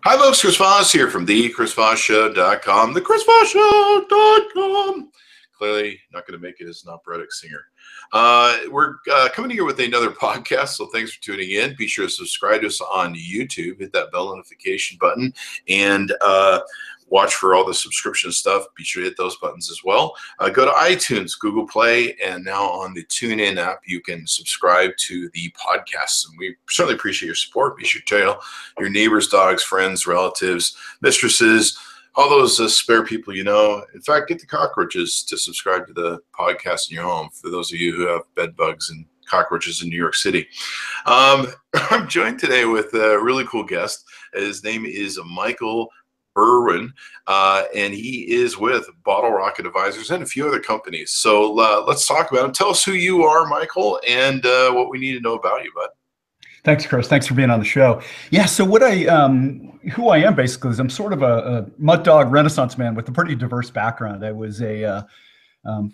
Hi, folks. Chris Voss here from the ChrisVossShow.com. The ChrisVossShow.com. Clearly not going to make it as an operatic singer. We're coming here with another podcast, so thanks for tuning in. Be sure to subscribe to us on YouTube. Hit that bell notification button and watch for all the subscription stuff. Be sure to hit those buttons as well. Go to iTunes, Google Play, and now on the TuneIn app, you can subscribe to the podcasts. And we certainly appreciate your support. Be sure to tell your neighbors, dogs, friends, relatives, mistresses, all those spare people you know. In fact, get the cockroaches to subscribe to the podcast in your home, for those of you who have bed bugs and cockroaches in New York City. I'm joined today with a really cool guest. His name is Michael Irwin, and he is with Bottle Rocket Advisors and a few other companies. So let's talk about him. Tell us who you are, Michael, and what we need to know about you, bud. Thanks, Chris. Thanks for being on the show. Yeah, so who I am basically is I'm sort of a mud dog renaissance man with a pretty diverse background. I was a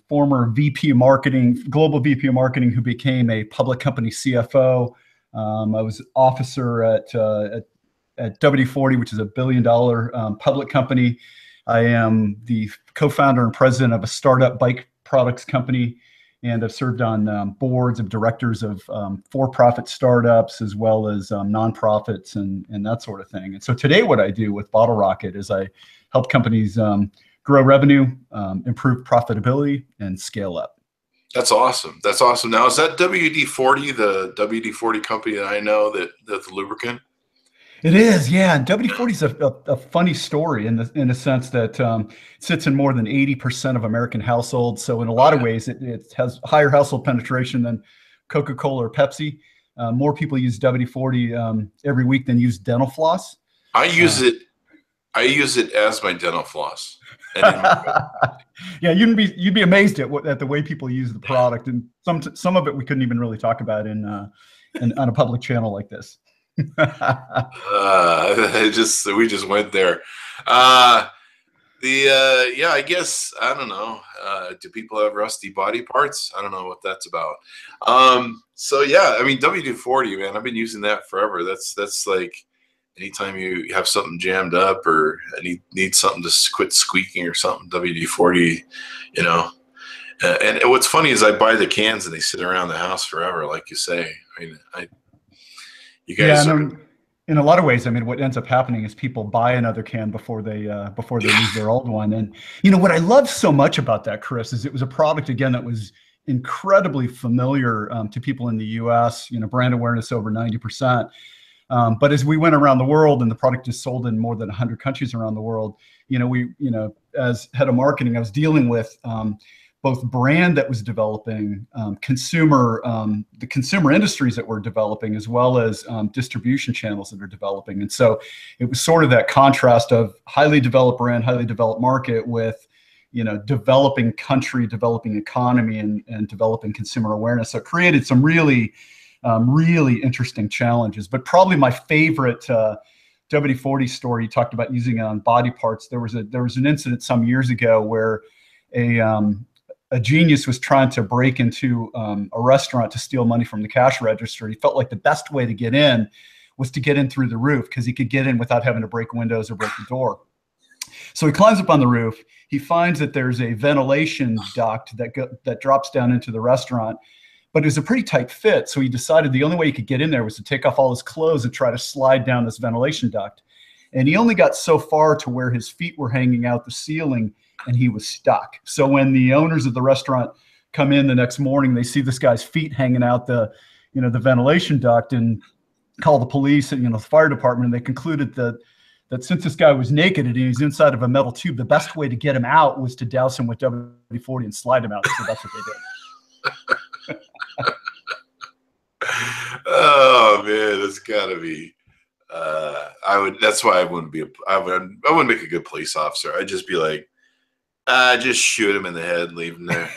former VP of marketing, global VP of marketing, who became a public company CFO. I was officer at WD-40, which is a $1 billion public company. I am the co-founder and president of a startup bike products company, and I've served on boards of directors of for-profit startups as well as nonprofits and that sort of thing. And so today what I do with Bottle Rocket is I help companies grow revenue, improve profitability, and scale up. That's awesome. That's awesome. Now, is that WD-40, the WD-40 company that I know, that's the lubricant? It is, yeah. And WD-40 is a funny story in a sense that it sits in more than 80% of American households. So in a lot of ways, it has higher household penetration than Coca-Cola or Pepsi. More people use WD-40 every week than use dental floss. I use it as my dental floss. Yeah, you'd be amazed at the way people use the product, and some of it we couldn't even really talk about on a public channel like this. We just went there. I guess, I don't know. Do people have rusty body parts? I don't know what that's about. So yeah, I mean, WD-40, man, I've been using that forever. That's like anytime you have something jammed up or need something to quit squeaking or something, WD-40, you know. And what's funny is I buy the cans and they sit around the house forever, like you say. I mean, you guys in a lot of ways, I mean, what ends up happening is people buy another can before they lose their old one. And you know what I love so much about that, Chris, is it was a product again that was incredibly familiar to people in the U.S. You know, brand awareness over 90%. But as we went around the world, and the product is sold in more than 100 countries around the world, as head of marketing, I was dealing with both brand that was developing, the consumer industries that were developing, as well as distribution channels that are developing. And so it was sort of that contrast of highly developed brand, highly developed market with, developing country, developing economy, and developing consumer awareness. So it created some really interesting challenges. But probably my favorite WD-40 story, you talked about using it on body parts. There was an incident some years ago where a genius was trying to break into a restaurant to steal money from the cash register. He felt like the best way to get in was to get in through the roof, because he could get in without having to break windows or break the door. So he climbs up on the roof. He finds that there's a ventilation duct that drops down into the restaurant, but it was a pretty tight fit. So he decided the only way he could get in there was to take off all his clothes and try to slide down this ventilation duct. And he only got so far to where his feet were hanging out the ceiling, and he was stuck. So when the owners of the restaurant come in the next morning, they see this guy's feet hanging out the ventilation duct, and call the police and the fire department. And they concluded that since this guy was naked and he was inside of a metal tube, the best way to get him out was to douse him with WD-40 and slide him out. So that's what they did. Oh man, that's gotta be. That's why I wouldn't make a good police officer. I'd just be like, just shoot him in the head and leave him there.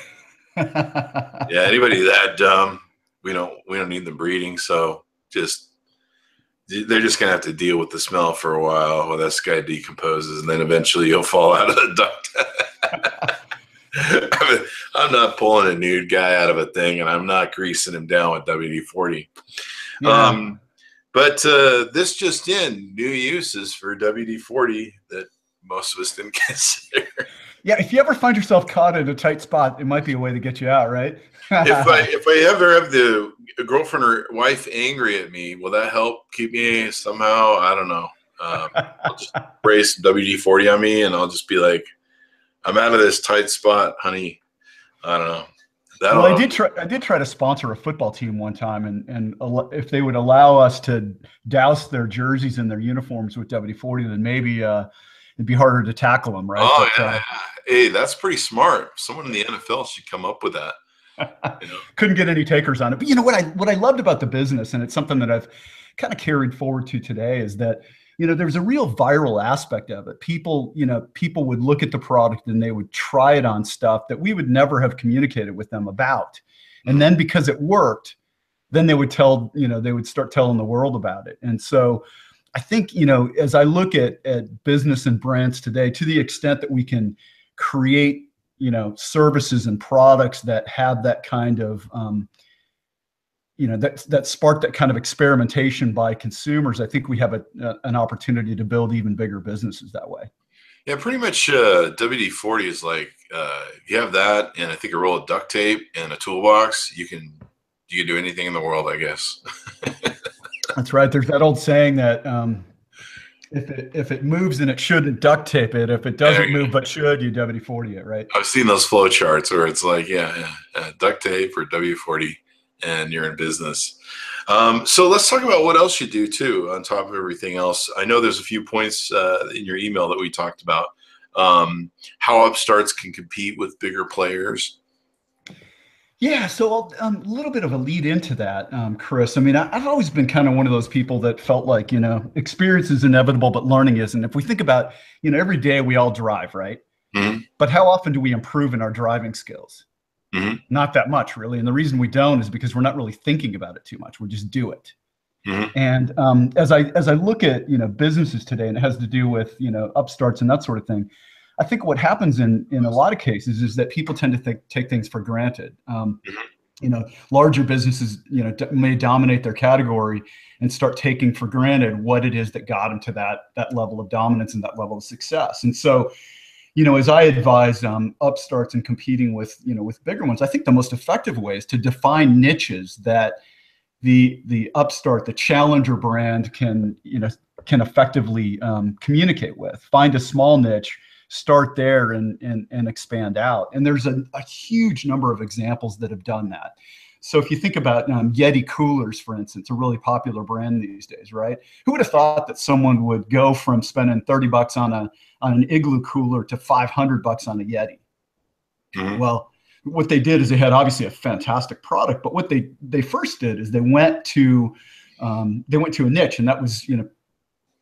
Yeah, anybody that dumb, we don't need them breeding. So they're just gonna have to deal with the smell for a while this guy decomposes, and then eventually he'll fall out of the duct. I'm not pulling a nude guy out of a thing, and I'm not greasing him down with WD-40. Yeah. But this just in, new uses for WD-40 that most of us didn't consider. Yeah, if you ever find yourself caught in a tight spot, it might be a way to get you out, right? if I ever have a girlfriend or wife angry at me, will that help keep me somehow? I don't know. I'll just spray some WD-40 on me, and I'll just be like, I'm out of this tight spot, honey. I don't know. Well, I did try to sponsor a football team one time, and if they would allow us to douse their jerseys and their uniforms with WD-40, then maybe it'd be harder to tackle them, right? Oh, yeah. Hey, that's pretty smart. Someone in the NFL should come up with that. You know? Couldn't get any takers on it. But you know what I loved about the business, and it's something that I've kind of carried forward to today, is that, you know, there's a real viral aspect of it. People would look at the product and they would try it on stuff that we would never have communicated with them about. And then because it worked, then they would start telling the world about it. And so I think, you know, as I look at business and brands today, to the extent that we can create, you know, services and products that have that kind of, you know, that spark that kind of experimentation by consumers, I think we have an opportunity to build even bigger businesses that way. Yeah, pretty much WD-40 is like, if you have that and I think a roll of duct tape and a toolbox, you can do anything in the world, I guess. That's right. There's that old saying that if it moves and it shouldn't, duct tape it. If it doesn't move but should, you WD-40 it, right? I've seen those flow charts where it's like, duct tape or WD-40, and you're in business. So let's talk about what else you do too, on top of everything else. I know there's a few points in your email that we talked about, how upstarts can compete with bigger players. Yeah, so a little bit of a lead into that, Chris. I mean, I've always been kind of one of those people that felt like, you know, experience is inevitable, but learning isn't. If we think about, you know, every day we all drive, right? Mm-hmm. But how often do we improve in our driving skills? Mm-hmm. Not that much, really. And the reason we don't is because we're not really thinking about it too much. We just do it. Mm-hmm. And as I look at, you know, businesses today, and it has to do with, you know, upstarts and that sort of thing, I think what happens in a lot of cases is that people tend to take things for granted. You know, larger businesses, you know, may dominate their category and start taking for granted what it is that got them to that level of dominance and that level of success. And so, you know, as I advise upstarts and competing with, you know, with bigger ones, I think the most effective way is to define niches that the upstart, the challenger brand can effectively communicate with. Find a small niche, start there and expand out. And there's a huge number of examples that have done that. So if you think about Yeti coolers, for instance, a really popular brand these days, right? Who would have thought that someone would go from spending $30 on an Igloo cooler to $500 on a Yeti? Mm-hmm. Well, what they did is they had obviously a fantastic product, but what they first did is they went to a niche, and that was, you know,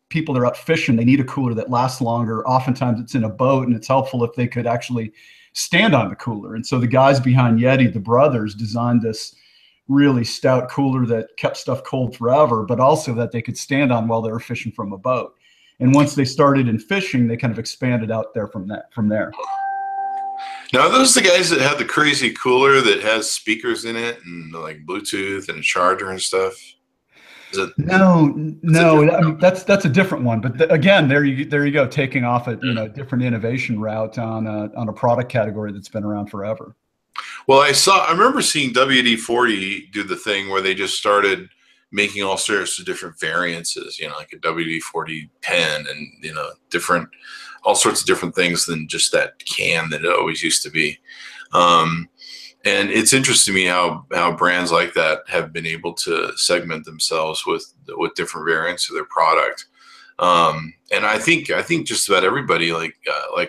people that are out fishing, they need a cooler that lasts longer. Oftentimes it's in a boat, and it's helpful if they could actually stand on the cooler. And so the guys behind Yeti, the brothers, designed this really stout cooler that kept stuff cold forever, but also that they could stand on while they were fishing from a boat. And once they started in fishing, they kind of expanded out there from there. Now, are those the guys that have the crazy cooler that has speakers in it and like Bluetooth and a charger and stuff? No, I mean, that's a different one. But again, there you go, taking off a different innovation route on a product category that's been around forever. Well, I remember seeing WD-40 do the thing where they just started making all sorts of different variances, you know, like a WD-40 pen and, you know, all sorts of different things than just that can that it always used to be. And it's interesting to me how brands like that have been able to segment themselves with different variants of their product. And I think just about everybody, like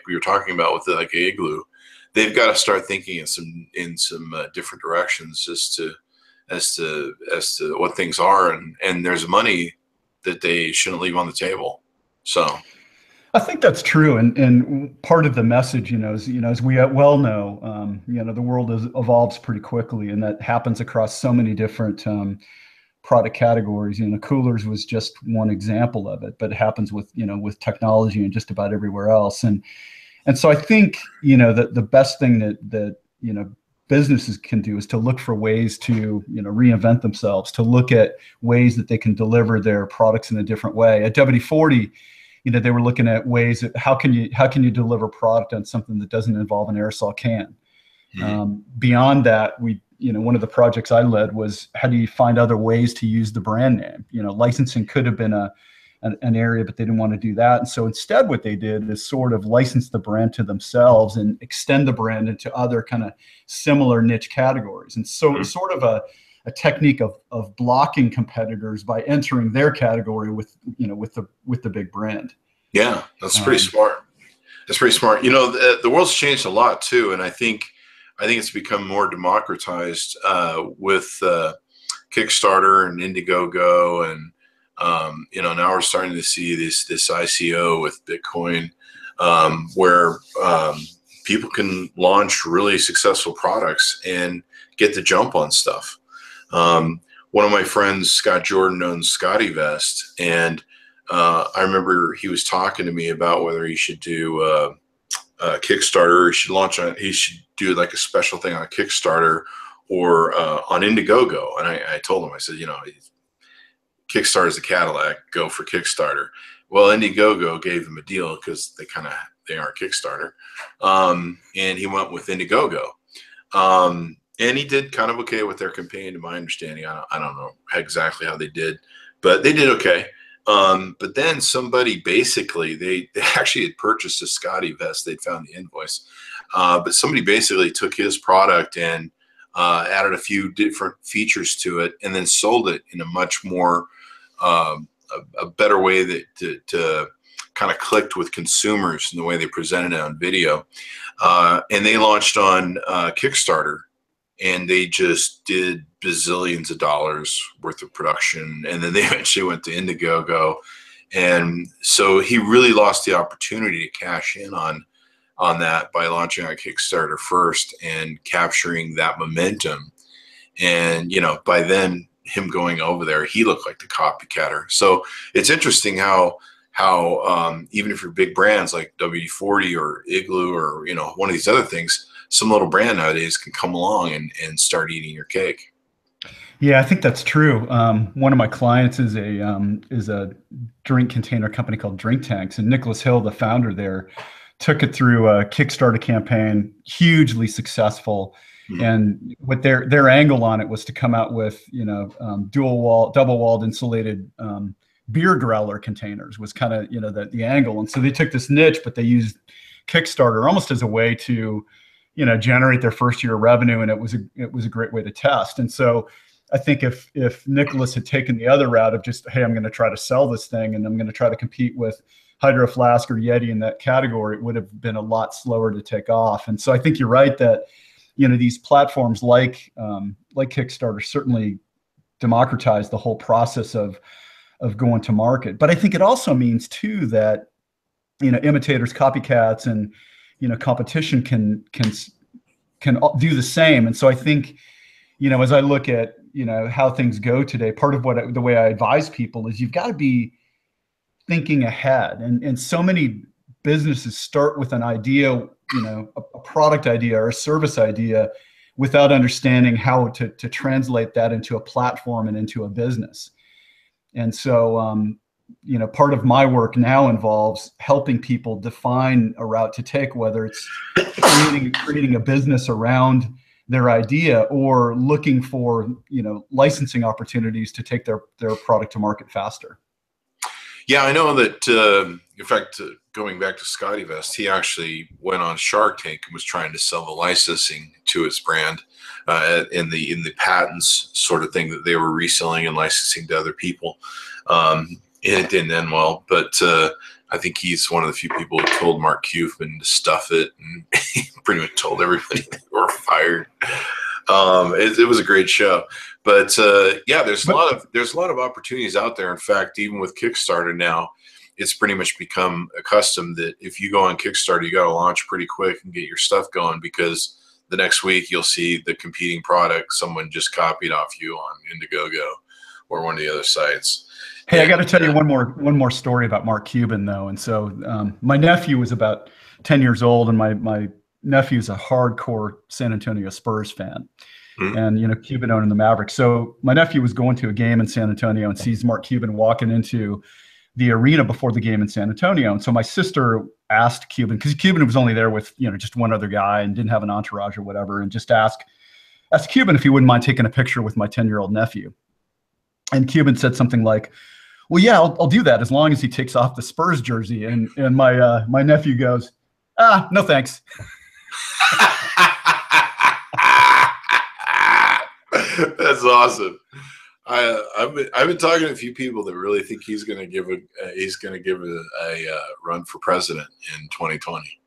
we were talking about with like Igloo, they've got to start thinking in some different directions as to what things are, and there's money that they shouldn't leave on the table. So I think that's true, and part of the message, as we well know, the world evolves pretty quickly, and that happens across so many different product categories. Coolers was just one example of it, but it happens with technology and just about everywhere else. And so I think that the best thing that businesses can do is to look for ways to, reinvent themselves, to look at ways that they can deliver their products in a different way. At WD-40, they were looking at ways that how can you deliver product on something that doesn't involve an aerosol can. Beyond that, one of the projects I led was how do you find other ways to use the brand name? Licensing could have been an area, but they didn't want to do that. And so instead what they did is sort of license the brand to themselves and extend the brand into other kind of similar niche categories. And so it's sort of a technique of blocking competitors by entering their category with the big brand. Yeah, that's pretty smart. That's pretty smart. The world's changed a lot too. And I think it's become more democratized with Kickstarter and Indiegogo, and now we're starting to see this ICO with Bitcoin, where people can launch really successful products and get the jump on stuff. One of my friends, Scott Jordan, owns Scotty Vest, and I remember he was talking to me about whether he should do Kickstarter, or he should do like a special thing on Kickstarter or on Indiegogo. And I told him, I said, Kickstarter is the Cadillac, go for Kickstarter. Well, Indiegogo gave him a deal because they aren't Kickstarter. And he went with Indiegogo. And he did kind of okay with their campaign, to my understanding. I don't know exactly how they did, but they did okay. But then somebody basically, they actually had purchased a Scotty vest. They'd found the invoice. But somebody basically took his product and added a few different features to it and then sold it in a much more, a better way that to kind of clicked with consumers in the way they presented it on video. And they launched on Kickstarter. And they just did bazillions of dollars worth of production. And then they eventually went to Indiegogo. And so he really lost the opportunity to cash in on that by launching on Kickstarter first and capturing that momentum. And, by then him going over there, he looked like the copycatter. So it's interesting how even if you're big brands like WD-40 or Igloo or, one of these other things, some little brand nowadays can come along and start eating your cake. Yeah, I think that's true. One of my clients is a drink container company called Drink Tanks, and Nicholas Hill, the founder there, took it through a Kickstarter campaign, hugely successful. Mm-hmm. And what their angle on it was to come out with double-walled insulated beer growler containers was kind of the angle. And so they took this niche, but they used Kickstarter almost as a way to generate their first year of revenue, and it was a great way to test. And so I think if Nicholas had taken the other route of just, hey, I'm going to try to sell this thing and I'm going to try to compete with Hydro Flask or Yeti in that category, it would have been a lot slower to take off. And so I think you're right that these platforms like Kickstarter certainly democratize the whole process of going to market. But I think it also means too that imitators, copycats, and competition can do the same. And so I think, as I look at, how things go today, part of the way I advise people is you've got to be thinking ahead. And so many businesses start with an idea, a product idea or a service idea without understanding how to translate that into a platform and into a business. And so, part of my work now involves helping people define a route to take, whether it's creating a business around their idea or looking for, licensing opportunities to take their product to market faster. Yeah, I know that, in fact, going back to Scotty Vest, he actually went on Shark Tank and was trying to sell the licensing to his brand in the patents sort of thing that they were reselling and licensing to other people. It didn't end well, but I think he's one of the few people who told Mark Cuban to stuff it, and he pretty much told everybody they were fired. It was a great show, but yeah, there's a lot of opportunities out there. In fact, even with Kickstarter now, it's pretty much become accustomed that if you go on Kickstarter, you got to launch pretty quick and get your stuff going, because the next week you'll see the competing product someone just copied off you on Indiegogo or one of the other sites. Hey, I got to tell you one more story about Mark Cuban, though. And so my nephew was about 10 years old, and my nephew's a hardcore San Antonio Spurs fan. Mm-hmm. And, Cuban owning the Mavericks. So my nephew was going to a game in San Antonio and sees Mark Cuban walking into the arena before the game in San Antonio. And so my sister asked Cuban, because Cuban was only there with, just one other guy and didn't have an entourage or whatever, and just asked Cuban if he wouldn't mind taking a picture with my 10-year-old nephew. And Cuban said something like, well, yeah, I'll do that as long as he takes off the Spurs jersey. And my nephew goes, no thanks. That's awesome. I've been talking to a few people that really think he's going to give a run for president in 2020.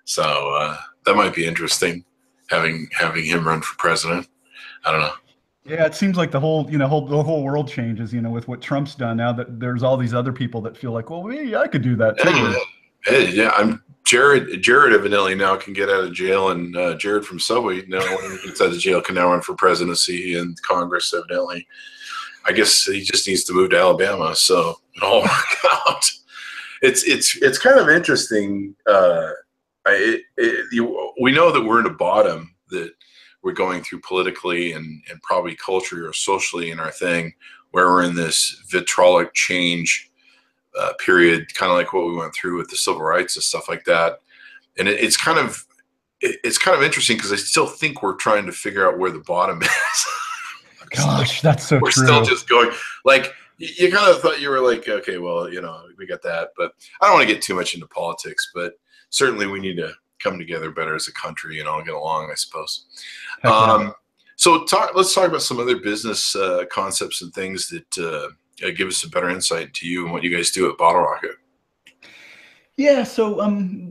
So that might be interesting, having him run for president. I don't know. Yeah, it seems like the whole world changes, with what Trump's done now, that there's all these other people that feel like, well, maybe I could do that too. Yeah, Jared evidently now can get out of jail, and Jared from Subway now, when he gets out of jail, can now run for presidency and Congress. Evidently, I guess he just needs to move to Alabama, so it'll all work out. It's kind of interesting. We know that we're in a bottom that we're going through politically and probably culturally or socially in our thing, where we're in this vitriolic change period, kind of like what we went through with the civil rights and stuff like that. And it's kind of interesting, because I still think we're trying to figure out where the bottom is. Gosh, that's so we're true. Still just going, like, you kind of thought you were like, okay, well, we got that, but I don't want to get too much into politics, but certainly we need to come together better as a country and all get along, I suppose. So let's talk about some other business concepts and things that give us a better insight to you and what you guys do at Bottle Rocket. Yeah, so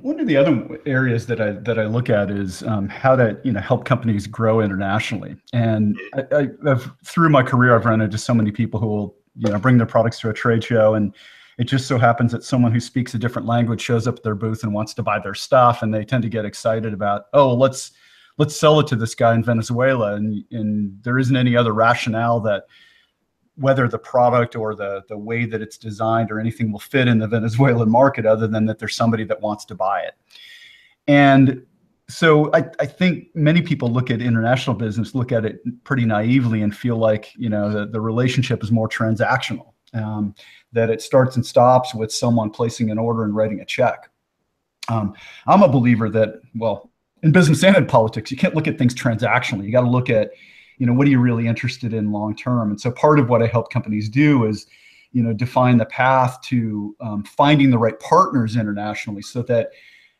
one of the other areas that I look at is how to help companies grow internationally. And I've through my career, I've run into so many people who will bring their products to a trade show, and it just so happens that someone who speaks a different language shows up at their booth and wants to buy their stuff, and they tend to get excited about, oh, let's sell it to this guy in Venezuela, and there isn't any other rationale that whether the product or the way that it's designed or anything will fit in the Venezuelan market, other than that there's somebody that wants to buy it. And so I think many people look at international business, look at it pretty naively, and feel like the relationship is more transactional, that it starts and stops with someone placing an order and writing a check. I'm a believer that, well, in business and in politics, you can't look at things transactionally. You got to look at what are you really interested in long term? And so part of what I help companies do is, define the path to finding the right partners internationally, so that,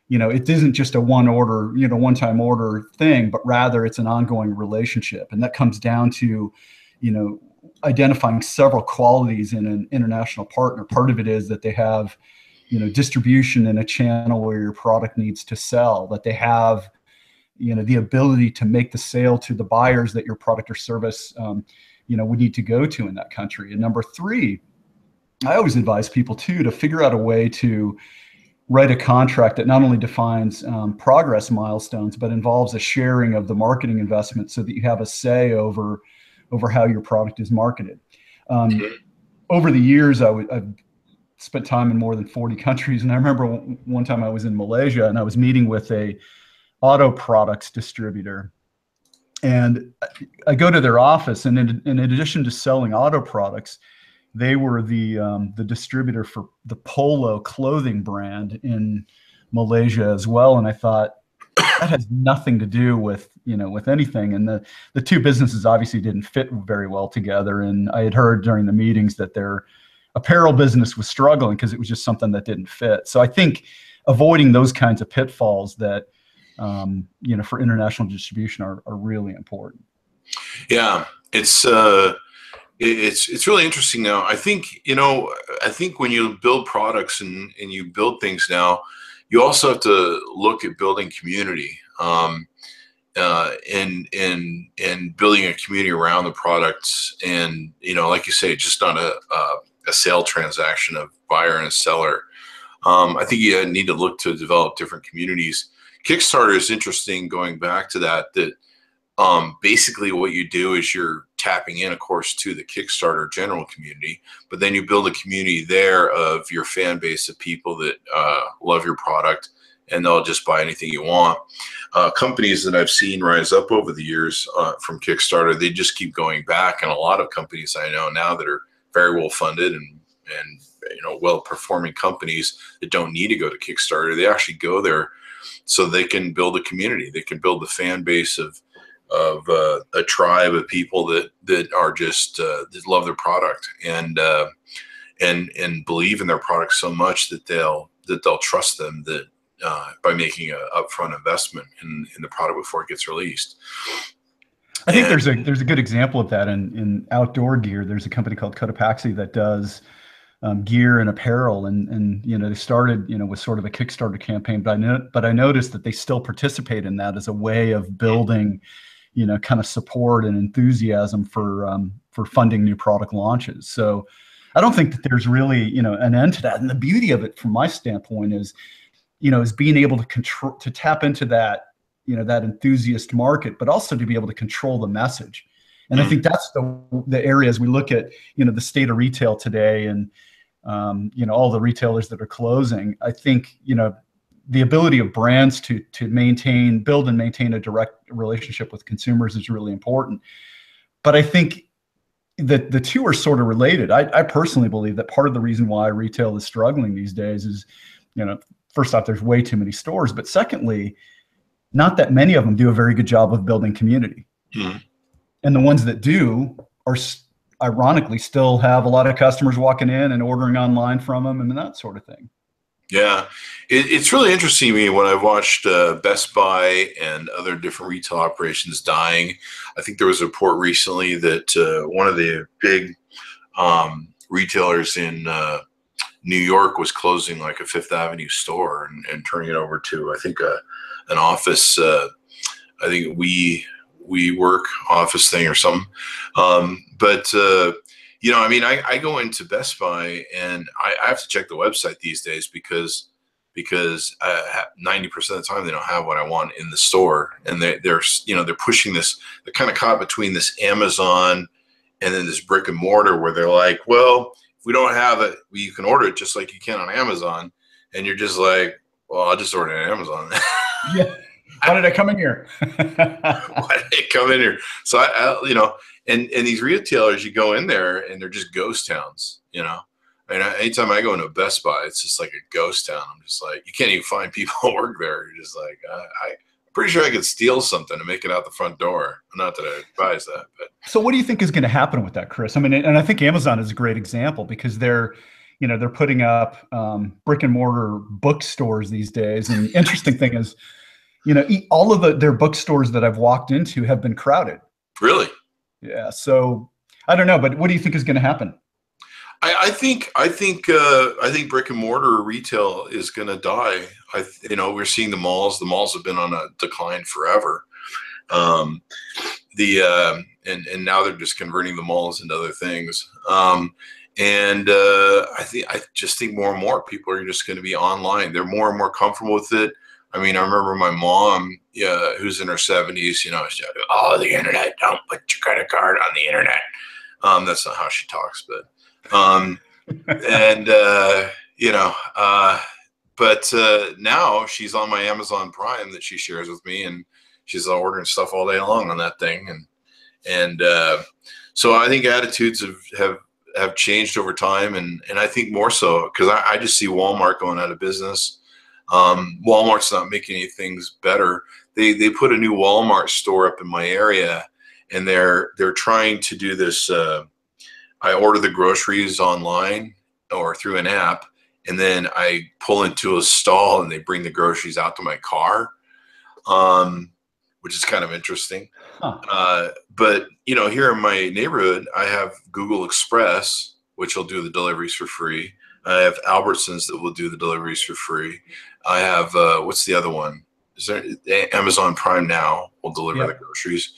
it isn't just a one-time order thing, but rather it's an ongoing relationship. And that comes down to, identifying several qualities in an international partner. Part of it is that they have, distribution in a channel where your product needs to sell, that they have the ability to make the sale to the buyers that your product or service, would need to go to in that country. And number three, I always advise people too, to figure out a way to write a contract that not only defines progress milestones, but involves a sharing of the marketing investment, so that you have a say over how your product is marketed. Over the years, I've spent time in more than 40 countries. And I remember one time I was in Malaysia, and I was meeting with a auto products distributor, and I go to their office, and in addition to selling auto products, they were the distributor for the Polo clothing brand in Malaysia as well. And I thought, that has nothing to do with anything. And the two businesses obviously didn't fit very well together. And I had heard during the meetings that their apparel business was struggling because it was just something that didn't fit. So I think avoiding those kinds of pitfalls that for international distribution are really important. Yeah, it's really interesting now. I think when you build products and you build things now, you also have to look at building community, and building a community around the products. And like you say, just not a sale transaction of buyer and a seller. I think you need to look to develop different communities. Kickstarter is interesting, going back to that basically what you do is you're tapping in, of course, to the Kickstarter general community, but then you build a community there of your fan base of people that love your product, and they'll just buy anything you want. companies that I've seen rise up over the years from Kickstarter, they just keep going back. And a lot of companies I know now that are very well funded and well performing companies that don't need to go to Kickstarter, they actually go there so they can build a community. They can build a fan base of a tribe of people that are just that love their product and believe in their product so much that they'll trust them by making an upfront investment in the product before it gets released. I think there's a good example of that in outdoor gear. There's a company called Cotopaxi that does gear and apparel, and they started with sort of a Kickstarter campaign, but I noticed that they still participate in that as a way of building kind of support and enthusiasm for funding new product launches. So I don't think that there's really an end to that. And the beauty of it from my standpoint is being able to tap into that that enthusiast market, but also to be able to control the message. And I think that's the areas we look at the state of retail today, and all the retailers that are closing. I think the ability of brands to build and maintain a direct relationship with consumers is really important. But I think that the two are sort of related. I personally believe that part of the reason why retail is struggling these days is, first off, there's way too many stores, but secondly, not that many of them do a very good job of building community. Mm-hmm. And the ones that do are ironically still have a lot of customers walking in and ordering online from them and that sort of thing. Yeah, it's really interesting to me when I've watched Best Buy and other different retail operations dying. I think there was a report recently that one of the big retailers in New York was closing like a Fifth Avenue store and turning it over to, I think, an office. I think we work office thing or something. I go into Best Buy and I have to check the website these days because 90% of the time they don't have what I want in the store, and they're pushing this. They're kind of caught between this Amazon and then this brick and mortar where they're like, well, if we don't have it, you can order it just like you can on Amazon, and you're just like, well, I'll just order it on Amazon. Yeah. Why did I come in here? Why did I come in here? So and these retailers, you go in there and they're just ghost towns, anytime I go into a Best Buy, it's just like a ghost town. I'm just like, you can't even find people who work there. You're just like, I'm pretty sure I could steal something and make it out the front door. Not that I advise that, but. So what do you think is going to happen with that, Chris? I mean, and I think Amazon is a great example because they're putting up brick and mortar bookstores these days. And the interesting thing is, all of their bookstores that I've walked into have been crowded. Really? Yeah. So I don't know, but what do you think is going to happen? I think brick and mortar retail is going to die. We're seeing the malls. The malls have been on a decline forever. And now they're just converting the malls into other things. I just think more and more people are just going to be online. They're more and more comfortable with it. I mean, I remember my mom, who's in her 70s, she said, oh, the internet, don't put your credit card on the internet. That's not how she talks, but, now she's on my Amazon Prime that she shares with me, and she's ordering stuff all day long on that thing. So I think attitudes have changed over time. And I think more so because I just see Walmart going out of business. Walmart's not making any things better. They put a new Walmart store up in my area, and they're trying to do this. I order the groceries online or through an app, and then I pull into a stall and they bring the groceries out to my car, which is kind of interesting. Huh. But here in my neighborhood, I have Google Express, which will do the deliveries for free. I have Albertsons that will do the deliveries for free. I have what's the other one? Is there Amazon Prime Now will deliver the groceries.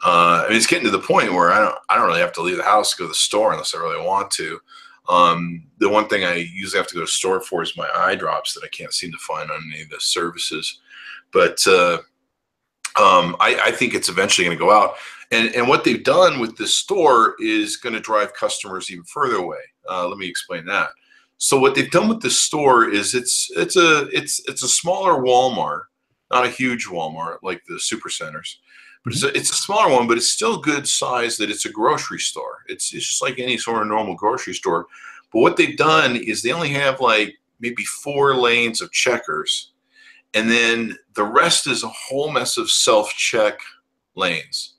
It's getting to the point where I don't really have to leave the house to go to the store unless I really want to. The one thing I usually have to go to the store for is my eye drops that I can't seem to find on any of the services. But I think it's eventually going to go out. And what they've done with this store is going to drive customers even further away. Let me explain that. So what they've done with this store is it's a smaller Walmart. not a huge Walmart like the super centers, but Mhm. it's a smaller one, but it's still good size that it's a grocery store. It's just like any sort of normal grocery store. But what they've done is they only have like maybe 4 lanes of checkers, and then the rest is a whole mess of self-check lanes.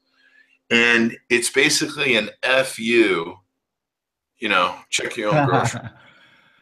And it's basically an FU, check your own groceries.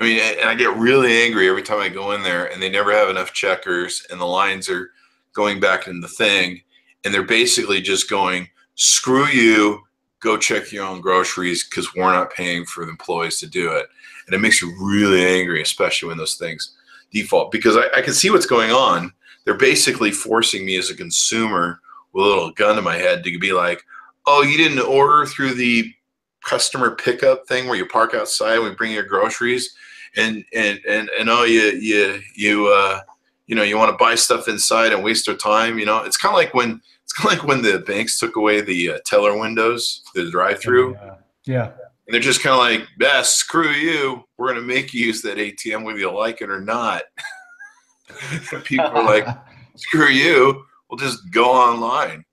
I mean, and I get really angry every time I go in there and they never have enough checkers and the lines are going back in the thing. And they're basically just going, screw you, go check your own groceries because we're not paying for the employees to do it. And it makes you really angry, especially when those things default, because I can see what's going on. They're basically forcing me as a consumer with a little gun to my head to be like, oh, you didn't order through the customer pickup thing where you park outside and we bring your groceries, and oh, you want to buy stuff inside and waste their time. It's kind of like when the banks took away the teller windows, the drive-through. Yeah. And they're just kind of like, yeah, screw you. We're going to make you use that ATM whether you like it or not. People are like, screw you. We'll just go online.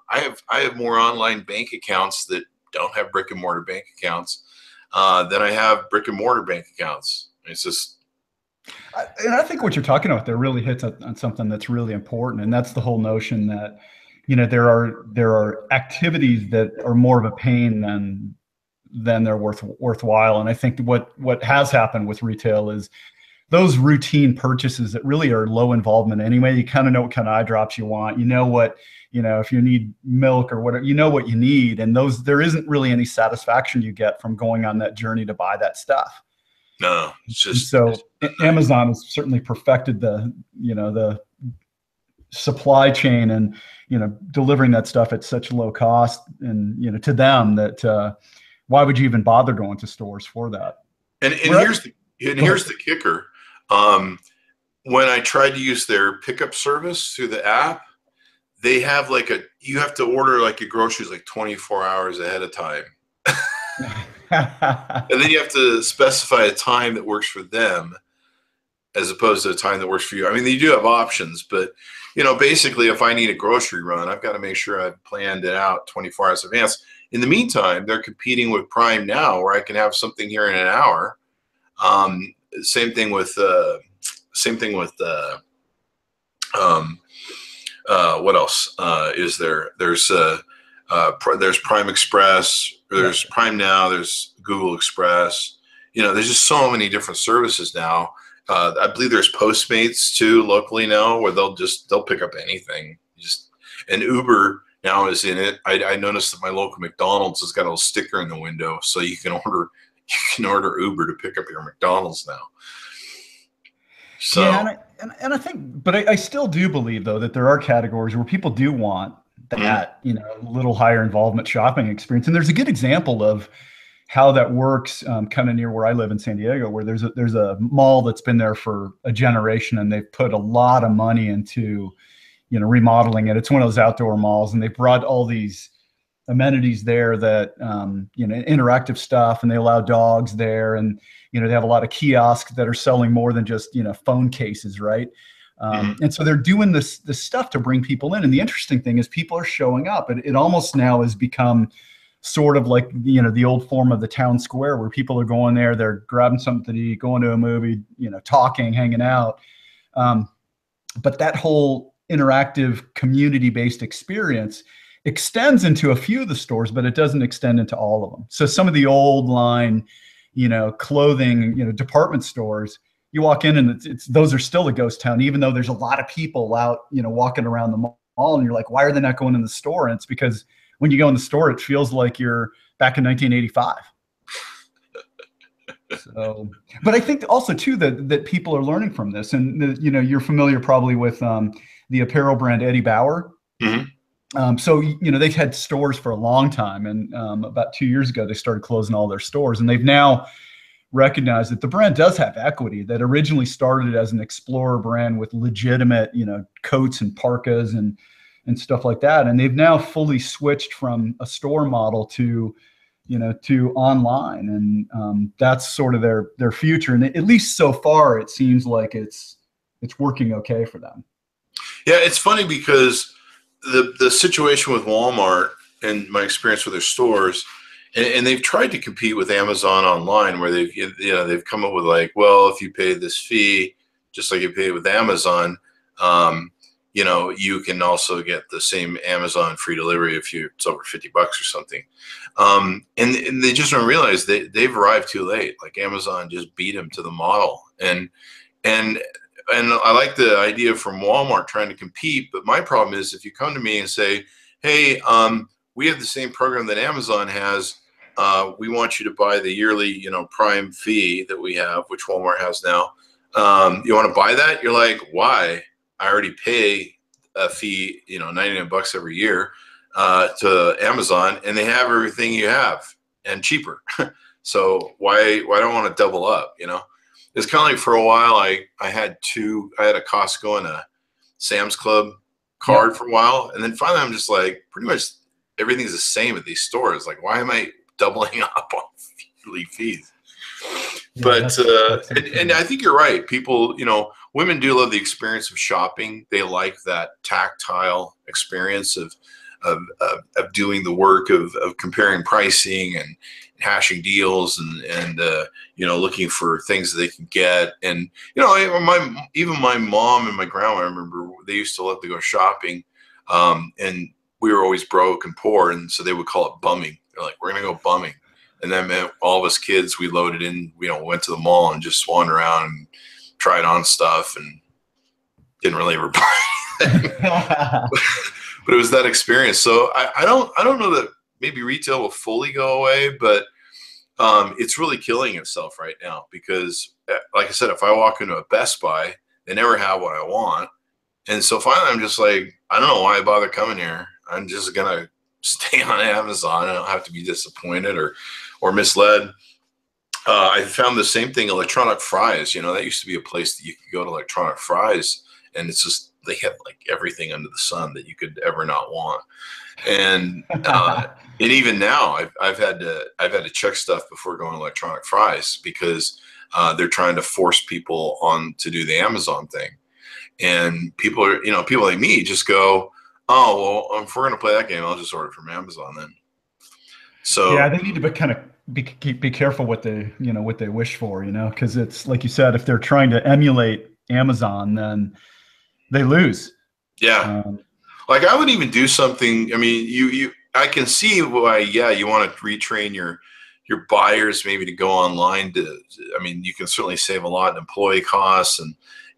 I have more online bank accounts that don't have brick and mortar bank accounts than I have brick and mortar bank accounts. It's just. And I think what you're talking about there really hits on something that's really important, and that's the whole notion that there are activities that are more of a pain than they're worthwhile. And I think what has happened with retail is those routine purchases that really are low involvement anyway. You kind of know what kind of eye drops you want. If you need milk or whatever, what you need. And there isn't really any satisfaction you get from going on that journey to buy that stuff. No, it's just. So Amazon has certainly perfected the supply chain and, delivering that stuff at such low cost and, to them that, why would you even bother going to stores for that? And here's the kicker. When I tried to use their pickup service through the app, they have you have to order like your groceries like 24 hours ahead of time. And then you have to specify a time that works for them as opposed to a time that works for you. I mean, they do have options, but basically if I need a grocery run, I've got to make sure I've planned it out 24 hours in advance. In the meantime, they're competing with Prime Now, where I can have something here in an hour. Same thing with what else is there? There's Prime Express, there's Prime Now, there's Google Express. There's just so many different services now. I believe there's Postmates too locally now, where they'll pick up anything. And Uber now is in it. I noticed that my local McDonald's has got a little sticker in the window, so you can order Uber to pick up your McDonald's now. So yeah, and I think, but I still do believe though that there are categories where people do want that little higher involvement shopping experience. And there's a good example of how that works kind of near where I live in San Diego, where there's a mall that's been there for a generation, and they've put a lot of money into remodeling it. It's one of those outdoor malls, and they brought all these amenities there that interactive stuff, and they allow dogs there, and they have a lot of kiosks that are selling more than just phone cases, right? And so they're doing this stuff to bring people in. And the interesting thing is people are showing up, and it almost now has become sort of like the old form of the town square, where people are going there, they're grabbing something to eat, going to a movie, talking, hanging out. But that whole interactive community-based experience extends into a few of the stores, but it doesn't extend into all of them. So some of the old line, clothing, department stores, you walk in and those are still a ghost town, even though there's a lot of people out, walking around the mall, and you're like, why are they not going in the store? And it's because when you go in the store, it feels like you're back in 1985. So, but I think also too that people are learning from this, and you're familiar probably with the apparel brand Eddie Bauer. Mm-hmm. So they've had stores for a long time, and about 2 years ago they started closing all their stores, and they've now recognized that the brand does have equity. That originally started as an explorer brand with legitimate coats and parkas and stuff like that, and they've now fully switched from a store model to online, and that's sort of their future. And at least so far, it seems like it's working okay for them. Yeah, it's funny because the situation with Walmart and my experience with their stores, and they've tried to compete with Amazon online, where they've come up with like, well, if you pay this fee, just like you pay with Amazon, you can also get the same Amazon free delivery if it's over $50 or something. And they just don't realize they've arrived too late. Like Amazon just beat them to the model. And I like the idea from Walmart trying to compete, but my problem is if you come to me and say, hey, we have the same program that Amazon has. We want you to buy the yearly, Prime fee that we have, which Walmart has now. You want to buy that? You're like, why? I already pay a fee, $99 every year to Amazon, and they have everything you have and cheaper. So why don't I want to double up? It's kind of like for a while I had a Costco and a Sam's Club card for a while, and then finally I'm just like, pretty much everything's the same at these stores. Like, why am I doubling up on yearly fees? Yeah, but and I think you're right. People, women do love the experience of shopping. They like that tactile experience of doing the work of comparing pricing and hashing deals and looking for things that they can get. And even my mom and my grandma, I remember they used to love to go shopping, and we were always broke and poor, and so they would call it bumming. They're like, we're gonna go bumming. And that meant all of us kids, we loaded in, went to the mall and just wandered around and tried on stuff and didn't really ever buy anything. But it was that experience. So I don't know that maybe retail will fully go away, but it's really killing itself right now because, like I said, if I walk into a Best Buy, they never have what I want. And so finally I'm just like, I don't know why I bother coming here. I'm just going to stay on Amazon. I don't have to be disappointed or misled. I found the same thing, electronic fries. That used to be a place that you could go to, electronic fries, and it's just, they had like everything under the sun that you could ever not want. And and even now I've had to check stuff before going to electronic fries because they're trying to force people on to do the Amazon thing. And people like me just go, oh, well, if we're going to play that game, I'll just order from Amazon then. So yeah, they need to be careful what they wish for, because it's like you said, if they're trying to emulate Amazon, then they lose. Yeah. Like I would even do something. I mean, I can see why, you want to retrain your buyers maybe to go online you can certainly save a lot in employee costs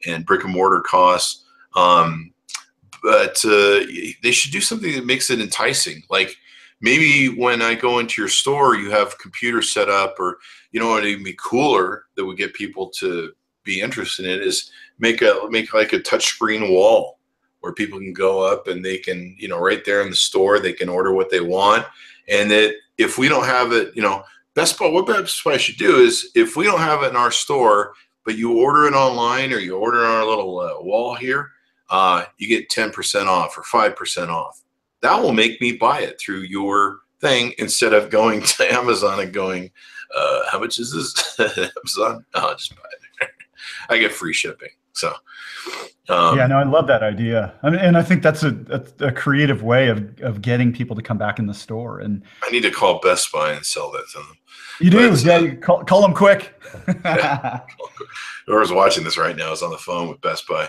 and brick and mortar costs. But they should do something that makes it enticing. Like maybe when I go into your store, you have computers set up, or it'd even be cooler that would get people to be interested in it is make like a touchscreen wall where people can go up and they can, right there in the store, they can order what they want. And that if we don't have it, what Best Buy should do is if we don't have it in our store, but you order it online or you order on our little wall here, you get 10% off or 5% off. That will make me buy it through your thing instead of going to Amazon and going, how much is this? Amazon? I'll just buy it. I get free shipping. So, yeah, no, I love that idea. I mean, and I think that's a creative way of getting people to come back in the store. And I need to call Best Buy and sell that to them. You do? Yeah, you call them quick. Whoever's watching this right now is on the phone with Best Buy.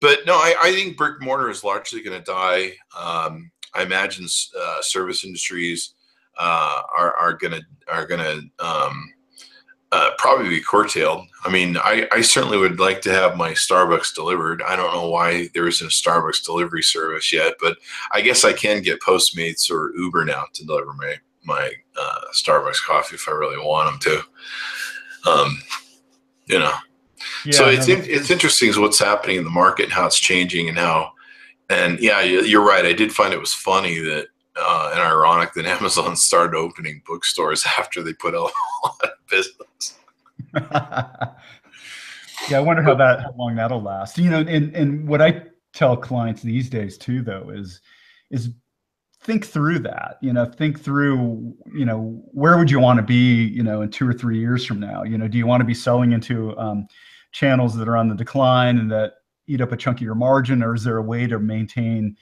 But no, I think brick and mortar is largely going to die. I imagine service industries are going to probably be curtailed. I mean, I certainly would like to have my Starbucks delivered. I don't know why there isn't a Starbucks delivery service yet, but I guess I can get Postmates or Uber now to deliver my Starbucks coffee if I really want them to. Yeah, so it's interesting is what's happening in the market and how it's changing and yeah, you're right. I did find it was funny that and ironic that Amazon started opening bookstores after they put out a lot of business. Yeah, I wonder how long that'll last. And what I tell clients these days too, though, is think through that. Think through, where would you want to be, in 2 or 3 years from now? Do you want to be selling into channels that are on the decline and that eat up a chunk of your margin, or is there a way to maintain,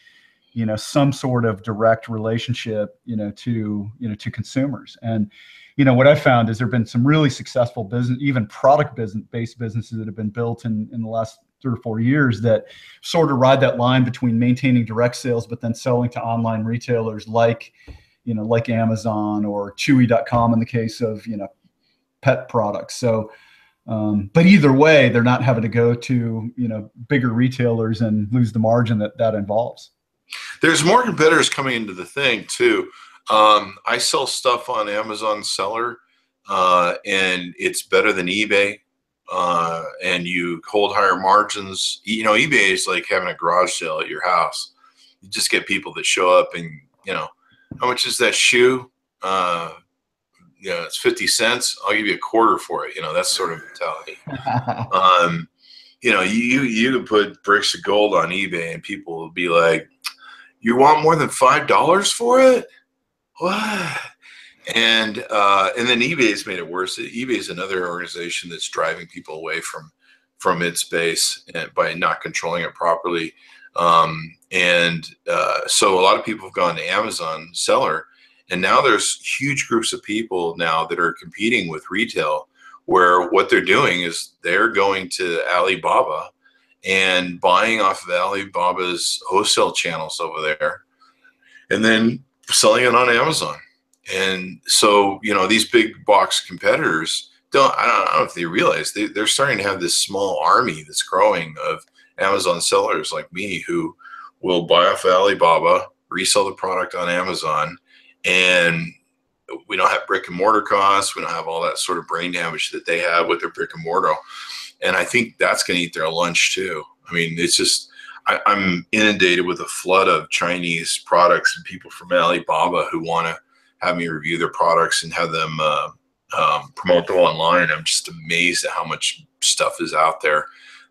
some sort of direct relationship, to consumers? And, what I found is there've been some really successful business, even based businesses that have been built in the last 3 or 4 years that sort of ride that line between maintaining direct sales, but then selling to online retailers like Amazon or Chewy.com in the case of, pet products. So, but either way, they're not having to go to, bigger retailers and lose the margin that involves. There's more competitors coming into the thing too. I sell stuff on Amazon Seller, and it's better than eBay. And you hold higher margins. eBay is like having a garage sale at your house. You just get people that show up and, how much is that shoe? It's 50 cents. I'll give you a quarter for it. That sort of mentality. You can put bricks of gold on eBay and people will be like, you want more than $5 for it? What? And then eBay's made it worse. eBay is another organization that's driving people away from its base by not controlling it properly. So a lot of people have gone to Amazon Seller, and now there's huge groups of people now that are competing with retail, where what they're doing is they're going to Alibaba and buying off of Alibaba's wholesale channels over there, and then selling it on Amazon. And so, these big box competitors I don't know if they realize they're starting to have this small army that's growing of Amazon sellers like me who will buy off Alibaba, resell the product on Amazon, and we don't have brick and mortar costs. We don't have all that sort of brain damage that they have with their brick and mortar. And I think that's going to eat their lunch too. I mean, it's just, I'm inundated with a flood of Chinese products and people from Alibaba who want to have me review their products and have them promote them online. I'm just amazed at how much stuff is out there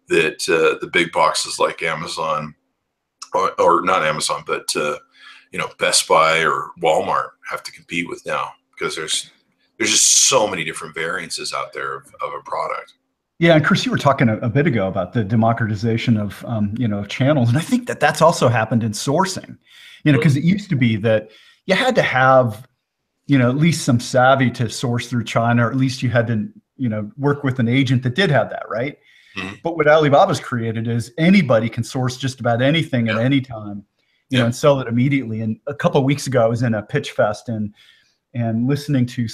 that the big boxes like Amazon or not Amazon, but Best Buy or Walmart have to compete with now, because there's just so many different variances out there of a product. Yeah, and Chris, you were talking a bit ago about the democratization of channels, and I think that's also happened in sourcing. Because it used to be that you had to have at least some savvy to source through China, or at least you had to work with an agent that did have that, right? Mm-hmm. But what Alibaba's created is anybody can source just about anything at any time, and sell it immediately. And a couple of weeks ago, I was in a pitch fest and listening to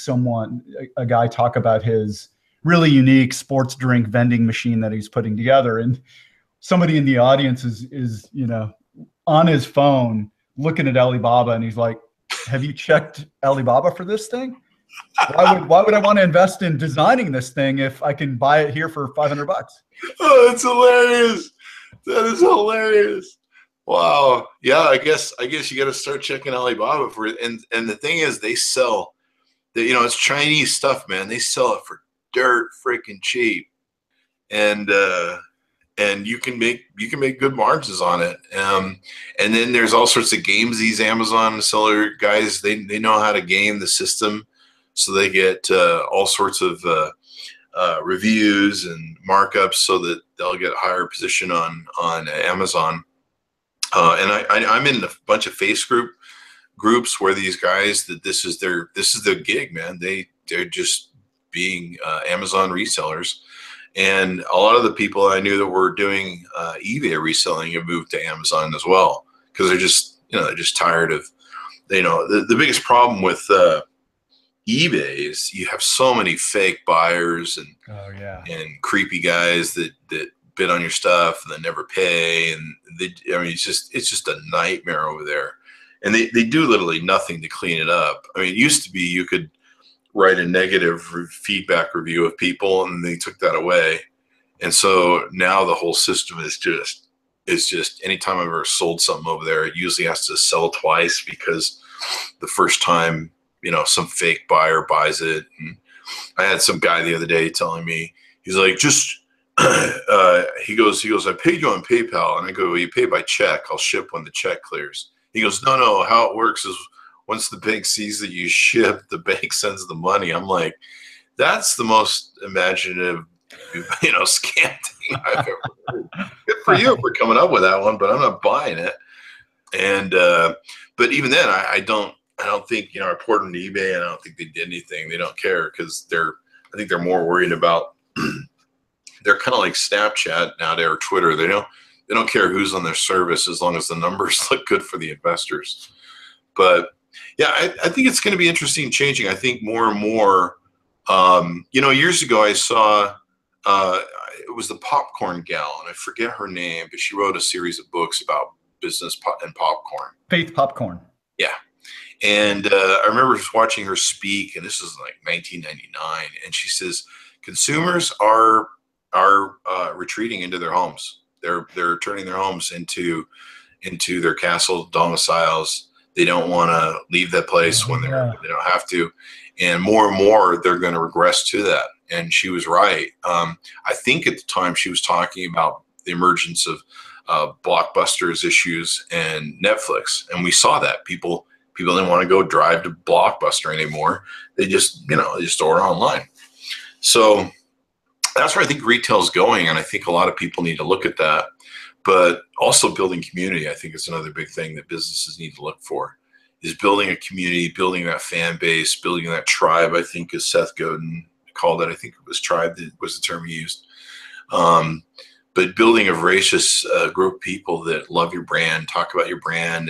a guy talk about his really unique sports drink vending machine that he's putting together. And somebody in the audience is on his phone looking at Alibaba, and he's like, have you checked Alibaba for this thing? Why would I want to invest in designing this thing if I can buy it here for $500? Oh, that's hilarious. That is hilarious. Wow. Yeah, I guess you got to start checking Alibaba for it. And the thing is, they sell it's Chinese stuff, man. They sell it for dirt freaking cheap. And you can make good margins on it. And then there's all sorts of games. These Amazon seller guys, they know how to game the system, so they get all sorts of reviews and markups, so that they'll get a higher position on Amazon. And I'm in a bunch of groups where these guys, that this is their gig, man. They're just being Amazon resellers. And a lot of the people I knew that were doing eBay reselling have moved to Amazon as well, because they're just tired of, the biggest problem with eBay is you have so many fake buyers and creepy guys that bid on your stuff and then never pay, and it's just a nightmare over there. And they do literally nothing to clean it up. I mean, it used to be you could write a negative feedback review of people, and they took that away. And so now the whole system is just anytime I've ever sold something over there, it usually has to sell twice, because the first time, some fake buyer buys it. And I had some guy the other day telling me, he's like, he goes, I paid you on PayPal. And I go, well, you pay by check. I'll ship when the check clears. He goes, no, how it works is, once the bank sees that you ship, the bank sends the money. I'm like, that's the most imaginative, scam thing I've ever heard. Get for you for coming up with that one, but I'm not buying it. And but even then, I don't think, I reported them to eBay, and I don't think they did anything. They don't care because I think they're more worried about. They're kind of like Snapchat nowadays or Twitter. They don't care who's on their service as long as the numbers look good for the investors. But yeah, I think it's going to be interesting changing. I think more and more. Years ago I saw it was the popcorn gal, and I forget her name, but she wrote a series of books about business and popcorn. Faith Popcorn. Yeah. And I remember just watching her speak, and this is like 1999, and she says consumers are retreating into their homes. They're turning their homes into their castle domiciles. They don't want to leave that place when they don't have to, and more they're going to regress to that. And she was right. I think at the time she was talking about the emergence of Blockbuster's issues and Netflix, and we saw that people didn't want to go drive to Blockbuster anymore. They just order online. So that's where I think retail is going, and I think a lot of people need to look at that. But also building community, I think, is another big thing that businesses need to look for, is building a community, building that fan base, building that tribe. I think, as Seth Godin called it, I think it was tribe that was the term he used. But building a voracious group of people that love your brand, talk about your brand,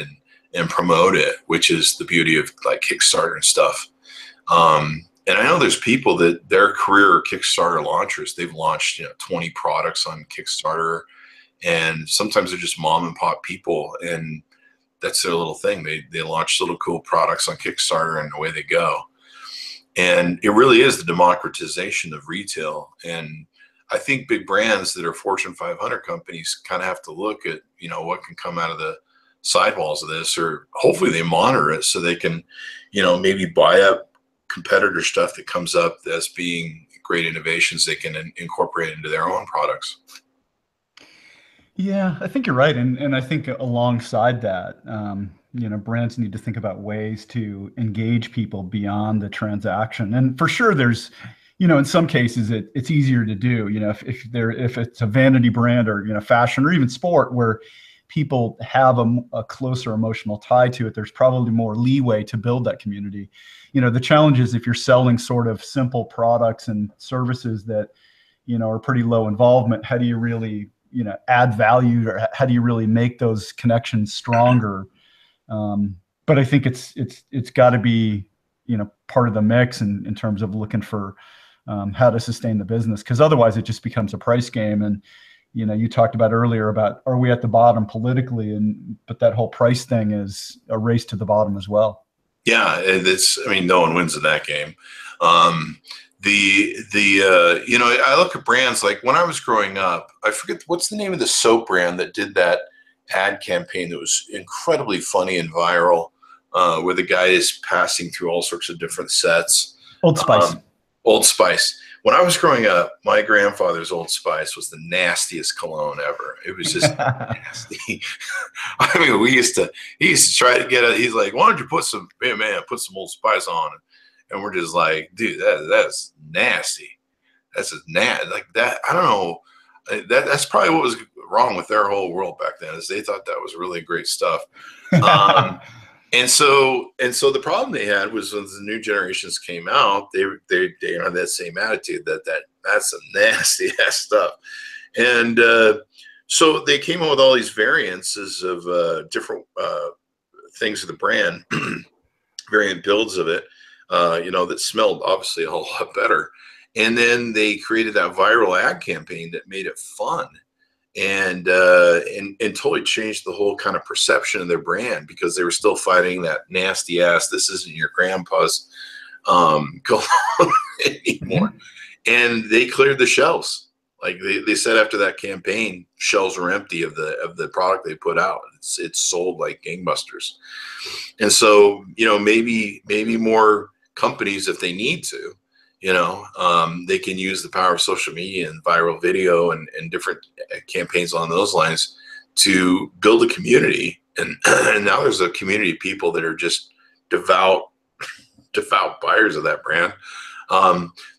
and promote it, which is the beauty of like Kickstarter and stuff. And I know there's people that their career are Kickstarter launchers. They've launched 20 products on Kickstarter, and sometimes they're just mom and pop people, and that's their little thing. They launch little cool products on Kickstarter, and away they go. And it really is the democratization of retail. And I think big brands that are Fortune 500 companies kind of have to look at, what can come out of the sidewalls of this, or hopefully they monitor it so they can, maybe buy up competitor stuff that comes up as being great innovations they can incorporate into their own products. Yeah, I think you're right. And I think alongside that, brands need to think about ways to engage people beyond the transaction. And for sure, there's, in some cases it's easier to do, if it's a vanity brand or, fashion or even sport where people have a closer emotional tie to it, there's probably more leeway to build that community. The challenge is if you're selling sort of simple products and services that, are pretty low involvement, how do you really, add value, or how do you really make those connections stronger? But I think it's got to be, part of the mix in terms of looking for how to sustain the business, because otherwise it just becomes a price game. And you talked about earlier about, are we at the bottom politically? But that whole price thing is a race to the bottom as well. Yeah, no one wins in that game. I look at brands like when I was growing up, I forget what's the name of the soap brand that did that ad campaign that was incredibly funny and viral, where the guy is passing through all sorts of different sets. Old Spice. Old Spice. When I was growing up, my grandfather's Old Spice was the nastiest cologne ever. It was just nasty. I mean, he used to try to get it. He's like, why don't you put some Old Spice on? And we're just like, dude, that's nasty. That's just nasty. Like that. I don't know. That's probably what was wrong with their whole world back then, is they thought that was really great stuff. And so the problem they had was when the new generations came out, they had that same attitude that's some nasty ass stuff. And so they came up with all these variances of different things of the brand, variant builds of it, that smelled obviously a whole lot better. And then they created that viral ad campaign that made it fun. And totally changed the whole kind of perception of their brand, because they were still fighting that nasty ass, this isn't your grandpa's cologne anymore. And they cleared the shelves. Like they said after that campaign, shelves were empty of the product they put out. It's sold like gangbusters. And so, maybe more companies, if they need to, they can use the power of social media and viral video and different campaigns along those lines to build a community. And now there's a community of people that are just devout buyers of that brand.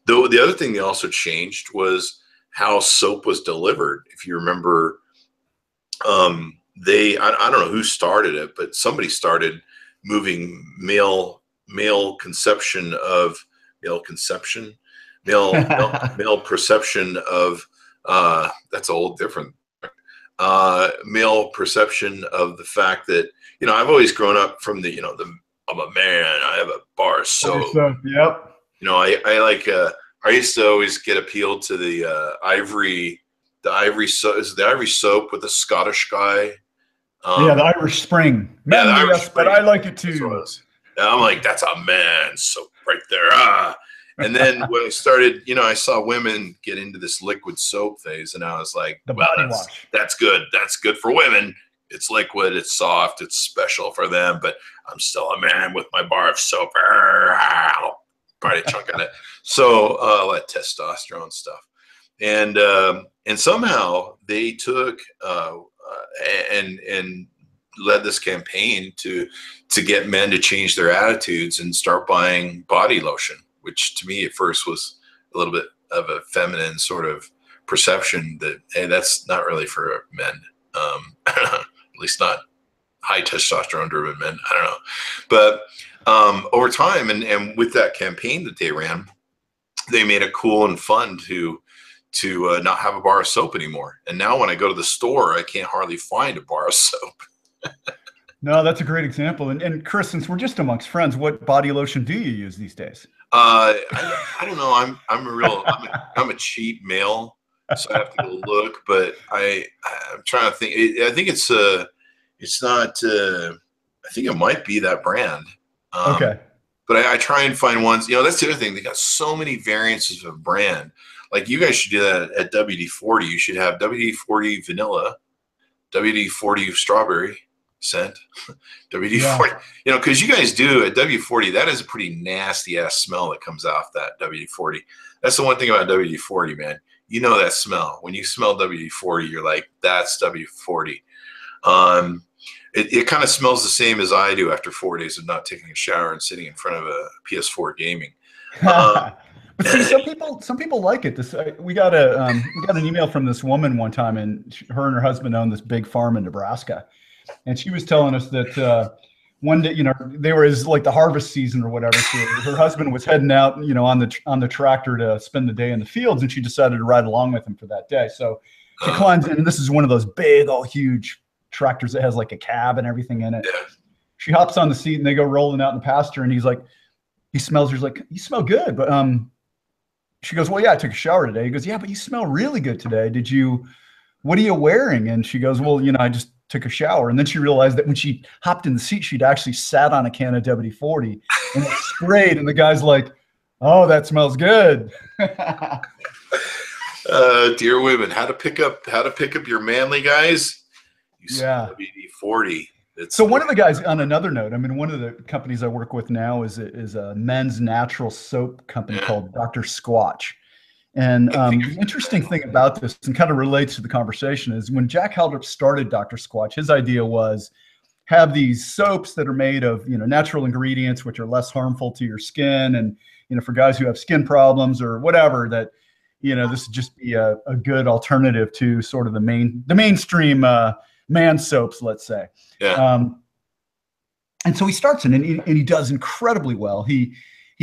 Though the other thing they also changed was how soap was delivered. If you remember, I don't know who started it, but somebody started moving male conception of male conception, male perception of that's a whole different male perception of the fact that, you know, I've always grown up from the, you know, I'm a man, I have a bar of soap. Yep. You know, I like I used to always get appealed to the ivory soap. Is it the ivory soap with the Scottish guy? Yeah, the Irish Spring. Yeah, the Man, Irish yes, Spring. but I like it That's what too. it was. And I'm like, that's a man soap right there. And then when I started, you know, I saw women get into this liquid soap phase, and I was like, The well, body wash. that's good. That's good for women. It's liquid, it's soft, it's special for them, but I'm still a man with my bar of soap. I'll probably a chunk on it. So all that testosterone stuff. And somehow they took and led this campaign to get men to change their attitudes and start buying body lotion, which to me at first was a little bit of a feminine sort of perception that, hey, that's not really for men. At least not high testosterone driven men. I don't know. But over time and with that campaign that they ran, they made it cool and fun to not have a bar of soap anymore. And now when I go to the store, I can't hardly find a bar of soap. No, that's a great example. And Chris, since we're just amongst friends, what body lotion do you use these days? I don't know. I'm a cheap male, so I have to go look. But I'm trying to think. I think it's not. I think it might be that brand. Okay. But I try and find ones. You know, that's the other thing. They got so many variances of brand. Like you guys should do that at WD-40. You should have WD-40 vanilla, WD-40 strawberry scent, WD-40. Yeah. You know, because you guys do at WD-40, that is a pretty nasty ass smell that comes off that WD-40. That's the one thing about WD-40, man. You know that smell. When you smell WD-40, you're like, that's WD-40. It kind of smells the same as I do after 4 days of not taking a shower and sitting in front of a PS4 gaming. But see, some people like it. We got an email from this woman one time, and her and her husband own this big farm in Nebraska, and she was telling us that one day, you know, they were as like the harvest season or whatever. So her husband was heading out, you know, on the tractor to spend the day in the fields, and she decided to ride along with him for that day. So she climbs in, and this is one of those big, all huge tractors that has like a cab and everything in it. Yeah. She hops on the seat, and they go rolling out in the pasture, and he's like, he smells her. He's like, you smell good, but she goes, well, yeah, I took a shower today. He goes, yeah, but you smell really good today. What are you wearing? And she goes, well, you know, I just took a shower. And then she realized that when she hopped in the seat, she'd actually sat on a can of WD-40 and it sprayed. And the guy's like, oh, that smells good. Dear women, how to pick up your manly guys. Yeah. WD-40. So one of the guys, on another note, I mean, one of the companies I work with now is a men's natural soap company called Dr. Squatch. And the interesting thing about this, and kind of relates to the conversation, is when Jack Haldrup started Dr. Squatch, his idea was have these soaps that are made of, you know, natural ingredients, which are less harmful to your skin. And, you know, for guys who have skin problems or whatever, that, you know, this would just be a good alternative to sort of the mainstream man soaps, let's say. Yeah. And so he starts and he does incredibly well. He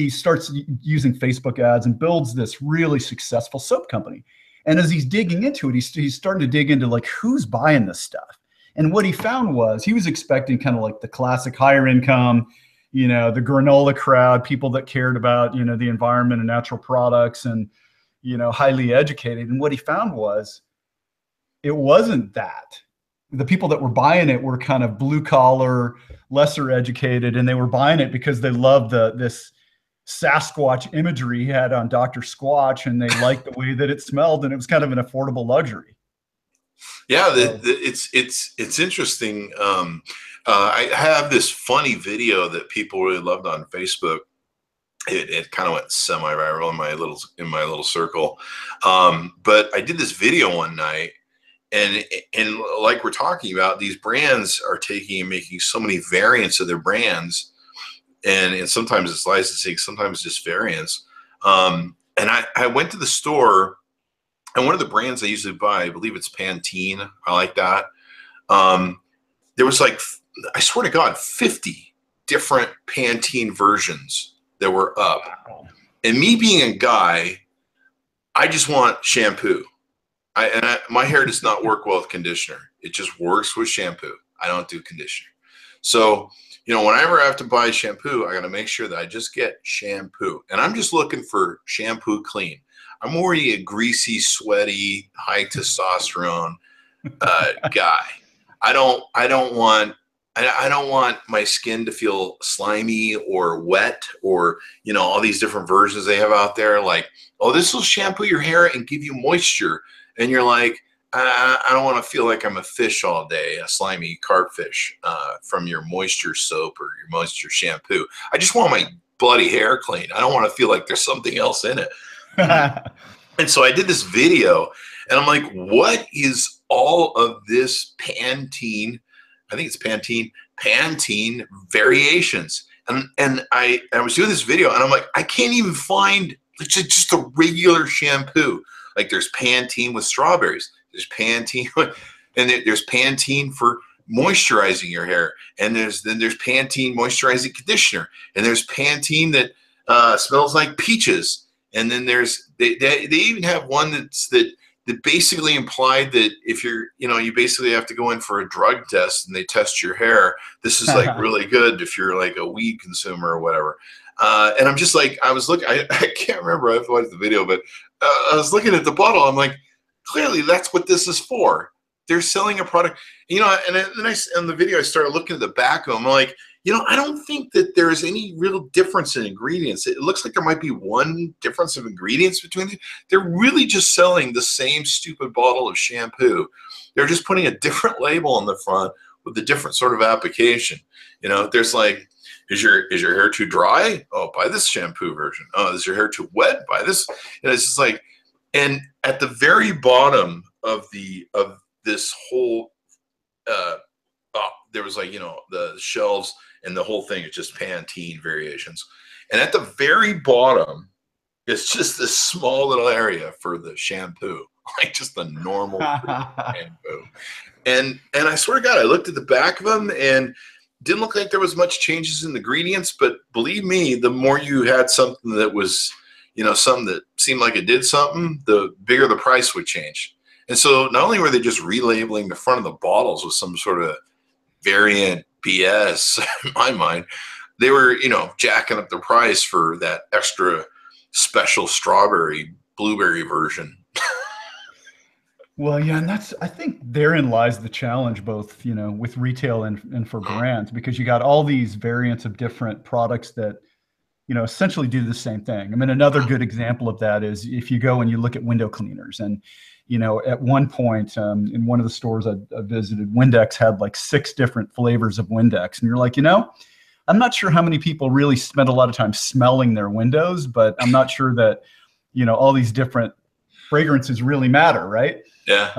starts using Facebook ads and builds this really successful soap company. And as he's digging into it, he's starting to dig into like, who's buying this stuff? And what he found was he was expecting kind of like the classic higher income, you know, the granola crowd, people that cared about, you know, the environment and natural products and, you know, highly educated. And what he found was it wasn't that. The people that were buying it were kind of blue collar, lesser educated, and they were buying it because they loved this Sasquatch imagery he had on Dr. Squatch, and they liked the way that it smelled, and it was kind of an affordable luxury. Yeah, it's interesting. I have this funny video that people really loved on Facebook. It kind of went semi-viral in my little circle, but I did this video one night. And like we're talking about, these brands are taking and making so many variants of their brands, and sometimes it's licensing, sometimes just variants. And I went to the store, and one of the brands I usually buy, I believe it's Pantene. I like that. there was like, I swear to God, 50 different Pantene versions that were up. Wow. And me being a guy, I just want shampoo. My hair does not work well with conditioner. It just works with shampoo. I don't do conditioner. So, you know, whenever I have to buy shampoo, I got to make sure that I just get shampoo. And I'm just looking for shampoo clean. I'm already a greasy, sweaty, high testosterone guy. I don't want my skin to feel slimy or wet, or, you know, all these different versions they have out there. Like, oh, this will shampoo your hair and give you moisture. And you're like, I don't want to feel like I'm a fish all day, a slimy carpfish from your moisture soap or your moisture shampoo. I just want my bloody hair clean. I don't want to feel like there's something else in it. And so I did this video, and I'm like, what is all of this Pantene? I think it's Pantene variations. And I was doing this video, and I'm like, I can't even find just a regular shampoo. Like, there's Pantene with strawberries. There's Pantene, and there's Pantene for moisturizing your hair. And there's Pantene moisturizing conditioner. And there's Pantene that smells like peaches. And then they even have one that basically implied that if you're, you know, you basically have to go in for a drug test and they test your hair. This is like really good if you're like a weed consumer or whatever. And I'm just like, I was looking, I can't remember, I've watched the video, but I was looking at the bottle. I'm like, clearly that's what this is for. They're selling a product, you know, and then in the video, I started looking at the back of them. I'm like, you know, I don't think that there's any real difference in ingredients. It looks like there might be one difference of ingredients between them. They're really just selling the same stupid bottle of shampoo. They're just putting a different label on the front with a different sort of application. You know, there's like, is your hair too dry? Oh, buy this shampoo version. Oh, is your hair too wet? Buy this. You know, it's just like, and at the very bottom of this whole, there was like, you know, the shelves, and the whole thing is just Pantene variations. And at the very bottom, it's just this small little area for the shampoo, like just the normal shampoo. And I swear to God, I looked at the back of them and didn't look like there was much changes in the ingredients, but believe me, the more you had something that was, you know, something that seemed like it did something, the bigger the price would change. And so not only were they just relabeling the front of the bottles with some sort of variant BS in my mind, they were, you know, jacking up the price for that extra special strawberry blueberry version. Well, yeah, and I think therein lies the challenge, both, you know, with retail and for brands, because you got all these variants of different products that, you know, essentially do the same thing. I mean, another good example of that is if you go and you look at window cleaners, and, you know, at one point in one of the stores I visited, Windex had like 6 different flavors of Windex. And you're like, you know, I'm not sure how many people really spend a lot of time smelling their windows, but I'm not sure that, you know, all these different fragrances really matter, right? Yeah.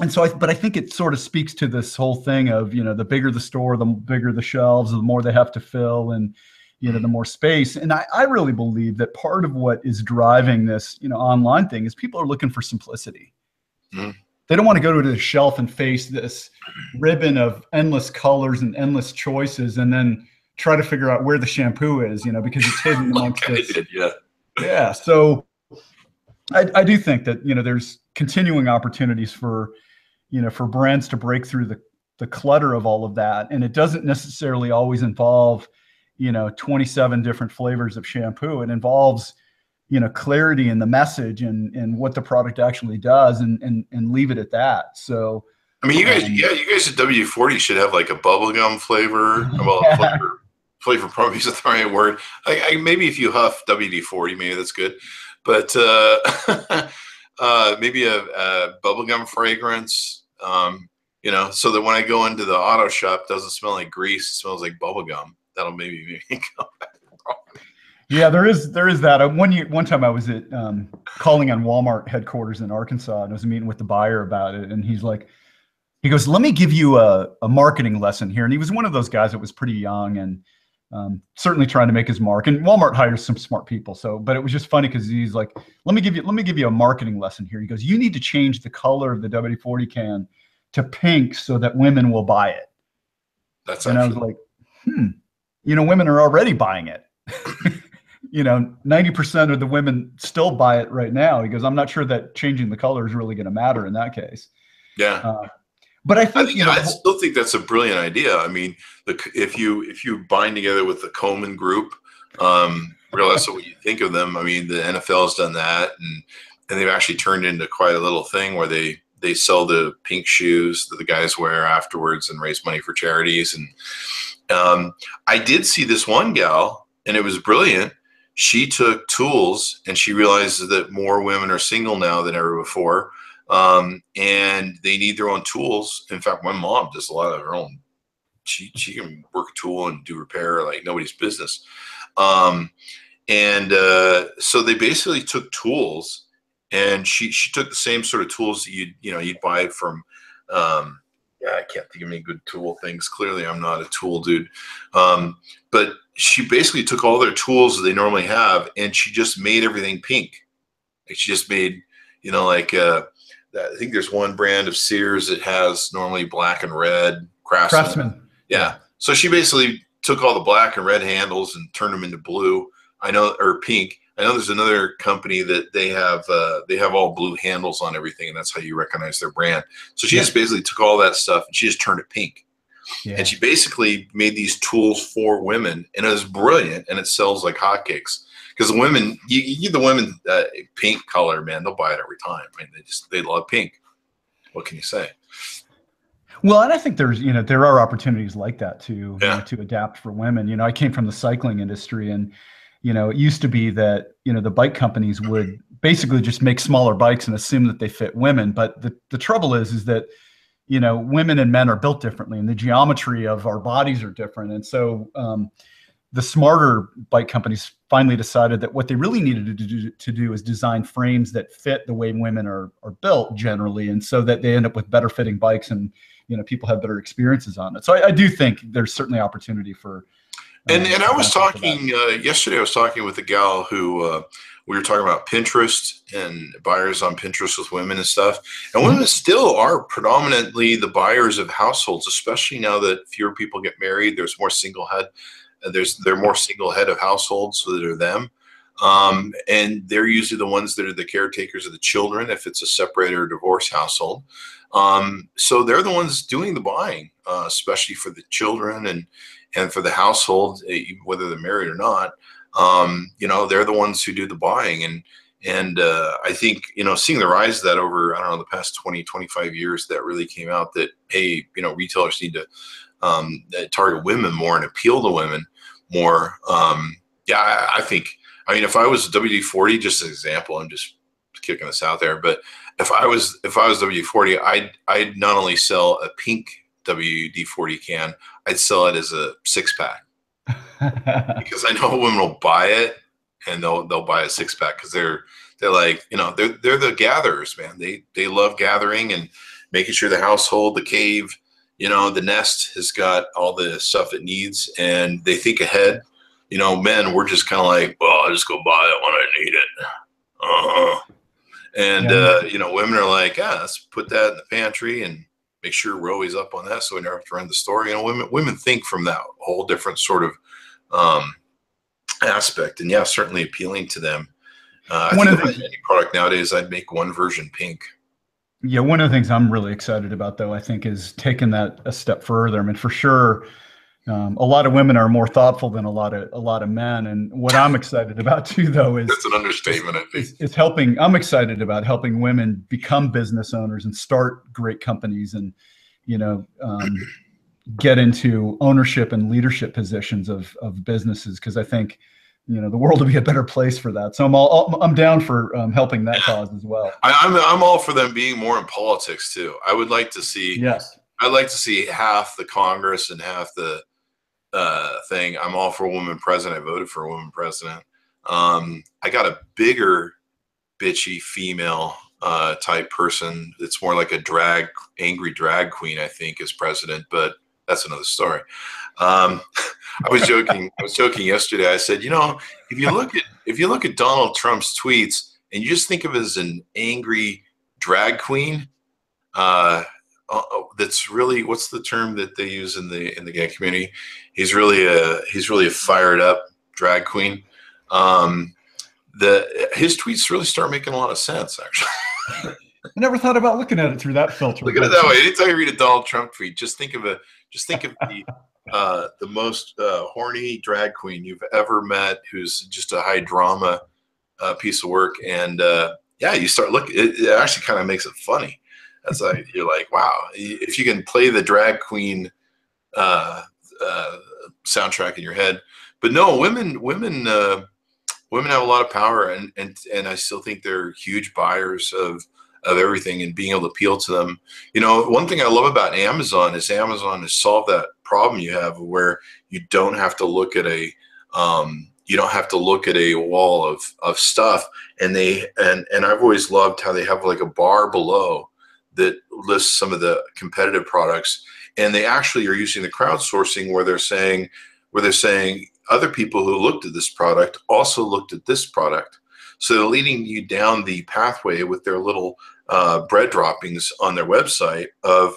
And so, but I think it sort of speaks to this whole thing of, you know, the bigger the store, the bigger the shelves, the more they have to fill, and, you know, the more space. And I really believe that part of what is driving this, you know, online thing is people are looking for simplicity. Mm. They don't want to go to the shelf and face this ribbon of endless colors and endless choices, and then try to figure out where the shampoo is, you know, because it's hidden amongst this. Yeah. So I do think that, you know, there's continuing opportunities for, you know, for brands to break through the clutter of all of that. And it doesn't necessarily always involve, you know, 27 different flavors of shampoo. It involves, you know, clarity in the message and what the product actually does, and leave it at that. So, I mean, you guys at WD-40 should have like a bubblegum flavor. Well, yeah. Flavor probably isn't the right word. Maybe if you huff WD-40, maybe that's good. But maybe a bubblegum fragrance, you know, so that when I go into the auto shop, it doesn't smell like grease. It smells like bubblegum. That'll maybe come back. Yeah, there is that. One time I was at calling on Walmart headquarters in Arkansas, and I was meeting with the buyer about it, and he goes, let me give you a marketing lesson here. And he was one of those guys that was pretty young and certainly trying to make his mark. And Walmart hires some smart people. So, but it was just funny because he's like, let me give you a marketing lesson here. He goes, you need to change the color of the WD-40 can to pink so that women will buy it. That's and actually, I was like, women are already buying it. 90% of the women still buy it right now. He goes, I'm not sure that changing the color is really going to matter in that case. yeah. But I think, I still think that's a brilliant idea. I mean, if you bind together with the Komen Group, regardless of what you think of them, I mean, the NFL has done that, and they've actually turned into quite a little thing where they sell the pink shoes that the guys wear afterwards and raise money for charities. And I did see this one gal, and it was brilliant. She took tools, and she realized that more women are single now than ever before. And they need their own tools. In fact, my mom does a lot of her own. She can work a tool and do repair like nobody's business. So they basically took tools, and she took the same sort of tools that you'd buy from. I can't think of any good tool things. Clearly, I'm not a tool dude. But she basically took all their tools that they normally have, and she just made everything pink. Like she just made, I think there's one brand of Sears that has normally black and red. Craftsman. Yeah. So she basically took all the black and red handles and turned them into blue. Or pink. I know there's another company that they have all blue handles on everything, and that's how you recognize their brand. So she just basically took all that stuff and she just turned it pink. Yeah. And she basically made these tools for women, and it was brilliant, and it sells like hotcakes. Because the women, you give the women pink color, man, they'll buy it every time. I mean, they love pink. What can you say? Well, and I think there are opportunities like that to adapt for women. I came from the cycling industry, and it used to be that the bike companies would basically just make smaller bikes and assume that they fit women. But the trouble is that women and men are built differently, and the geometry of our bodies are different, and so the smarter bike companies finally decided that what they really needed to do is design frames that fit the way women are built generally, and so that they end up with better fitting bikes, and people have better experiences on it. So I do think there's certainly opportunity for. And I was talking yesterday. I was talking with a gal who we were talking about Pinterest and buyers on Pinterest with women and stuff. And women still are predominantly the buyers of households, especially now that fewer people get married. There's more single head. They're more single head of households, so that are them. And they're usually the ones that are the caretakers of the children if it's a separated or divorced household. So they're the ones doing the buying, especially for the children and for the household, whether they're married or not. They're the ones who do the buying. And I think, seeing the rise of that over, the past 20, 25 years, that really came out that, hey, retailers need to target women more and appeal to women more. I think, if I was WD-40, just as an example, I'm just kicking this out there, but if I was WD-40, I'd not only sell a pink WD-40 can, I'd sell it as a 6-pack because I know women will buy it, and they'll buy a 6-pack because they're like, they're the gatherers, man. They love gathering and making sure the household, the cave, the nest has got all the stuff it needs, and they think ahead. Men, we're just kind of like, well, I'll just go buy it when I need it. Women are like, let's put that in the pantry and make sure we're always up on that so we never have to run the store. Women think from that whole different sort of aspect, and certainly appealing to them. I think if I had any product nowadays, I'd make one version pink. Yeah, one of the things I'm really excited about, though, I think, is taking that a step further. I mean, for sure, a lot of women are more thoughtful than a lot of men. And what I'm excited about too, though, is that's an understatement. I think is helping. I'm excited about helping women become business owners and start great companies, and get into ownership and leadership positions of businesses, because I think the world will be a better place for that. So I'm down for helping that cause as well. I'm all for them being more in politics too. I would like to see. Yes. I'd like to see half the Congress and half the thing. I'm all for a woman president. I voted for a woman president. I got a bigger bitchy female type person. It's more like a angry drag queen, I think, as president, but that's another story. I was joking yesterday. I said, if you look at Donald Trump's tweets and you just think of it as an angry drag queen, that's really, what's the term that they use in the gay community? He's really a fired up drag queen. His tweets really start making a lot of sense, actually. I never thought about looking at it through that filter. Look at it that way. Anytime you read a Donald Trump tweet, just think of the most horny drag queen you've ever met, who's just a high drama piece of work, and yeah, you start looking. It actually kind of makes it funny. That's like, you're like, wow, if you can play the drag queen soundtrack in your head. But no, women have a lot of power, and I still think they're huge buyers of everything, and being able to appeal to them. You know, one thing I love about Amazon is Amazon has solved that problem you have where you don't have to look at a wall of stuff, and I've always loved how they have like a bar below that lists some of the competitive products, and they actually are using the crowdsourcing where they're saying other people who looked at this product also looked at this product. So they're leading you down the pathway with their little bread droppings on their website of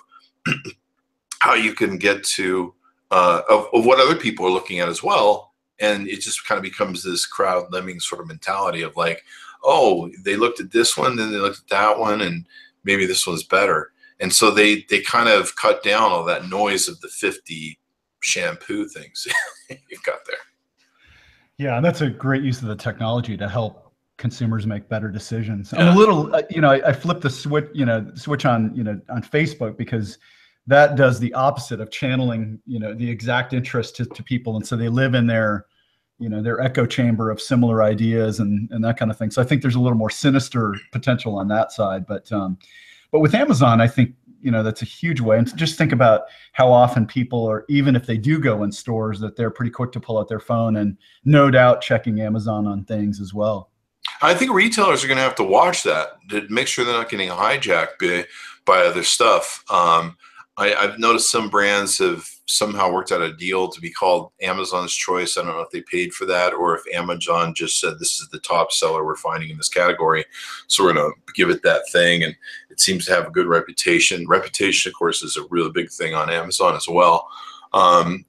how you can get to of what other people are looking at as well. And it just kind of becomes this crowd lemming sort of mentality of like, oh, they looked at this one, then they looked at that one, and maybe this one's better. And so they kind of cut down all that noise of the 50 shampoo things you've got there. Yeah, and that's a great use of the technology to help consumers make better decisions. Yeah. I'm a little, I flipped the switch on, on Facebook, because that does the opposite of channeling, the exact interest to people. And so they live in their echo chamber of similar ideas and that kind of thing. So I think there's a little more sinister potential on that side. But with Amazon, I think, that's a huge way. And just think about how often people are, even if they do go in stores, that they're pretty quick to pull out their phone and no doubt checking Amazon on things as well. I think retailers are going to have to watch that to make sure they're not getting hijacked by other stuff. I've noticed some brands have somehow worked out a deal to be called Amazon's Choice. I don't know if they paid for that or if Amazon just said this is the top seller we're finding in this category, so we're going to give it that thing. And it seems to have a good reputation. Reputation, of course, is a really big thing on Amazon as well.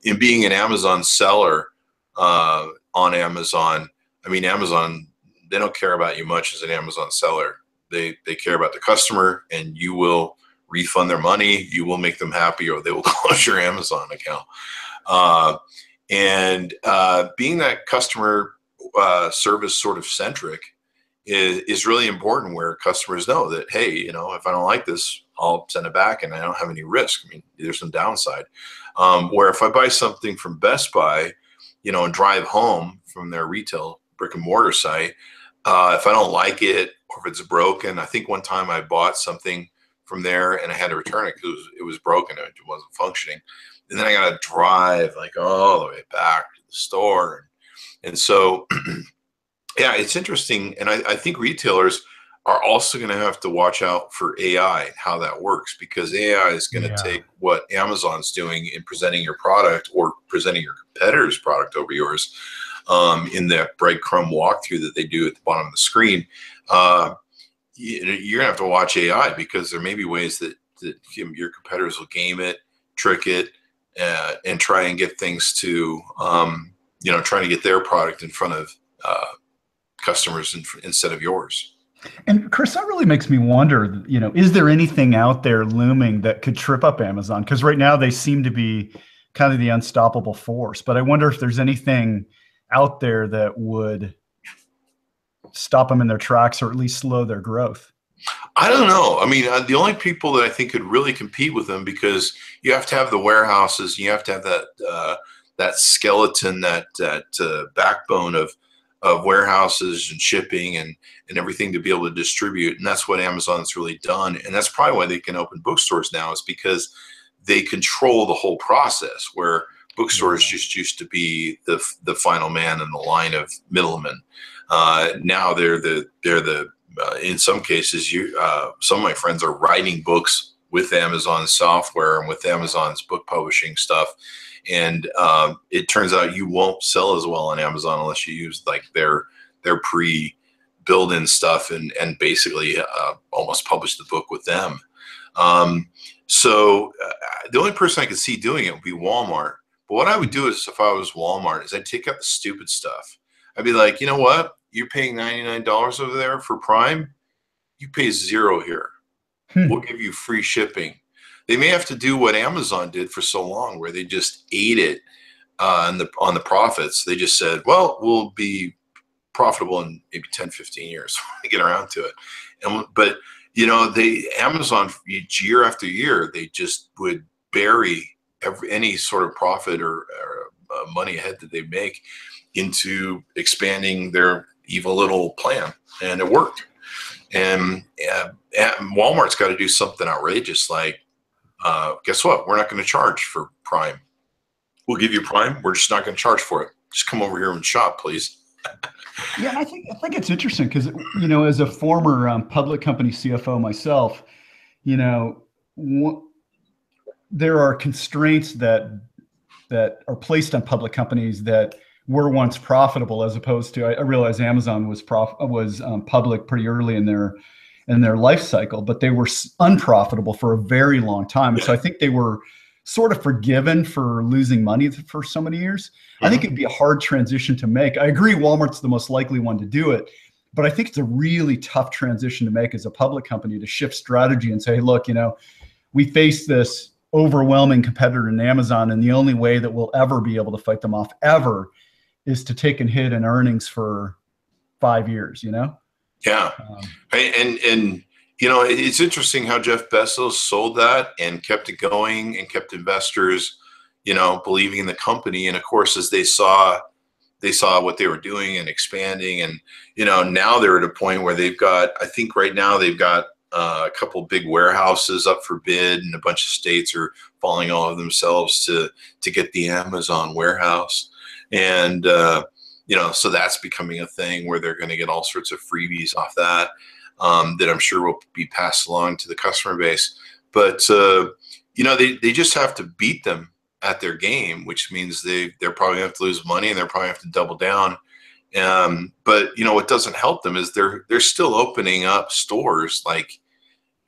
In being an Amazon seller on Amazon, I mean, Amazon, they don't care about you much as an Amazon seller. They care about the customer, and you will refund their money, you will make them happy, or they will close your Amazon account. Being that customer service sort of centric is really important, where customers know that, hey, if I don't like this, I'll send it back and I don't have any risk. I mean, there's some downside. Where if I buy something from Best Buy, and drive home from their retail brick and mortar site, if I don't like it or if it's broken, I think one time I bought something from there and I had to return it because it was broken, it wasn't functioning, and then I got to drive like all the way back to the store, and so yeah, it's interesting. And I think retailers are also going to have to watch out for AI and how that works, because AI is going to take what Amazon's doing in presenting your product or presenting your competitor's product over yours, in that breadcrumb walkthrough that they do at the bottom of the screen. You're gonna have to watch AI, because there may be ways that your competitors will game it, trick it, and try and get things to, trying to get their product in front of customers instead of yours. And Chris, that really makes me wonder, is there anything out there looming that could trip up Amazon? Because right now they seem to be kind of the unstoppable force, but I wonder if there's anything out there that would stop them in their tracks, or at least slow their growth. I don't know. I mean, the only people that I think could really compete with them, because you have to have the warehouses, you have to have that skeleton, that backbone of warehouses and shipping and everything to be able to distribute. And that's what Amazon's really done. And that's probably why they can open bookstores now, is because they control the whole process, where bookstores just used to be the final man in the line of middlemen. Now they're the in some cases, some of my friends are writing books with Amazon software and with Amazon's book publishing stuff. And it turns out you won't sell as well on Amazon unless you use like their pre-built-in stuff and basically almost publish the book with them. So the only person I could see doing it would be Walmart. But what I would do is, if I was Walmart, is I'd take out the stupid stuff. I'd be like, you know what? You're paying $99 over there for Prime. You pay $0 here. We'll give you free shipping. They may have to do what Amazon did for so long, where they just ate it on the profits. They just said, well, we'll be profitable in maybe 10, 15 years when we get around to it. But Amazon, year after year, they just would bury any sort of profit or money ahead that they make into expanding their evil little plan, and it worked. And Walmart's got to do something outrageous, like, guess what? We're not going to charge for Prime. We'll give you Prime. We're just not going to charge for it. Just come over here and shop, please. Yeah, I think it's interesting because, as a former public company CFO myself, there are constraints that are placed on public companies that were once profitable, as opposed to, I realize Amazon was public pretty early in their life cycle, but they were unprofitable for a very long time. So I think they were sort of forgiven for losing money for so many years. I think it'd be a hard transition to make. I agree Walmart's the most likely one to do it, but I think it's a really tough transition to make as a public company, to shift strategy and say, hey, look, we face this overwhelming competitor in Amazon, and the only way that we'll ever be able to fight them off ever is to take a hit in earnings for 5 years, Yeah. And it's interesting how Jeff Bezos sold that and kept it going and kept investors, believing in the company. And of course, as they saw what they were doing and expanding, and, now they're at a point where I think right now they've got a couple of big warehouses up for bid, and a bunch of states are falling all of themselves to get the Amazon warehouse. And, so that's becoming a thing where they're going to get all sorts of freebies off that. That I'm sure will be passed along to the customer base. But, they just have to beat them at their game, which means they're probably have to lose money, and they're probably have to double down. But, what doesn't help them is they're still opening up stores like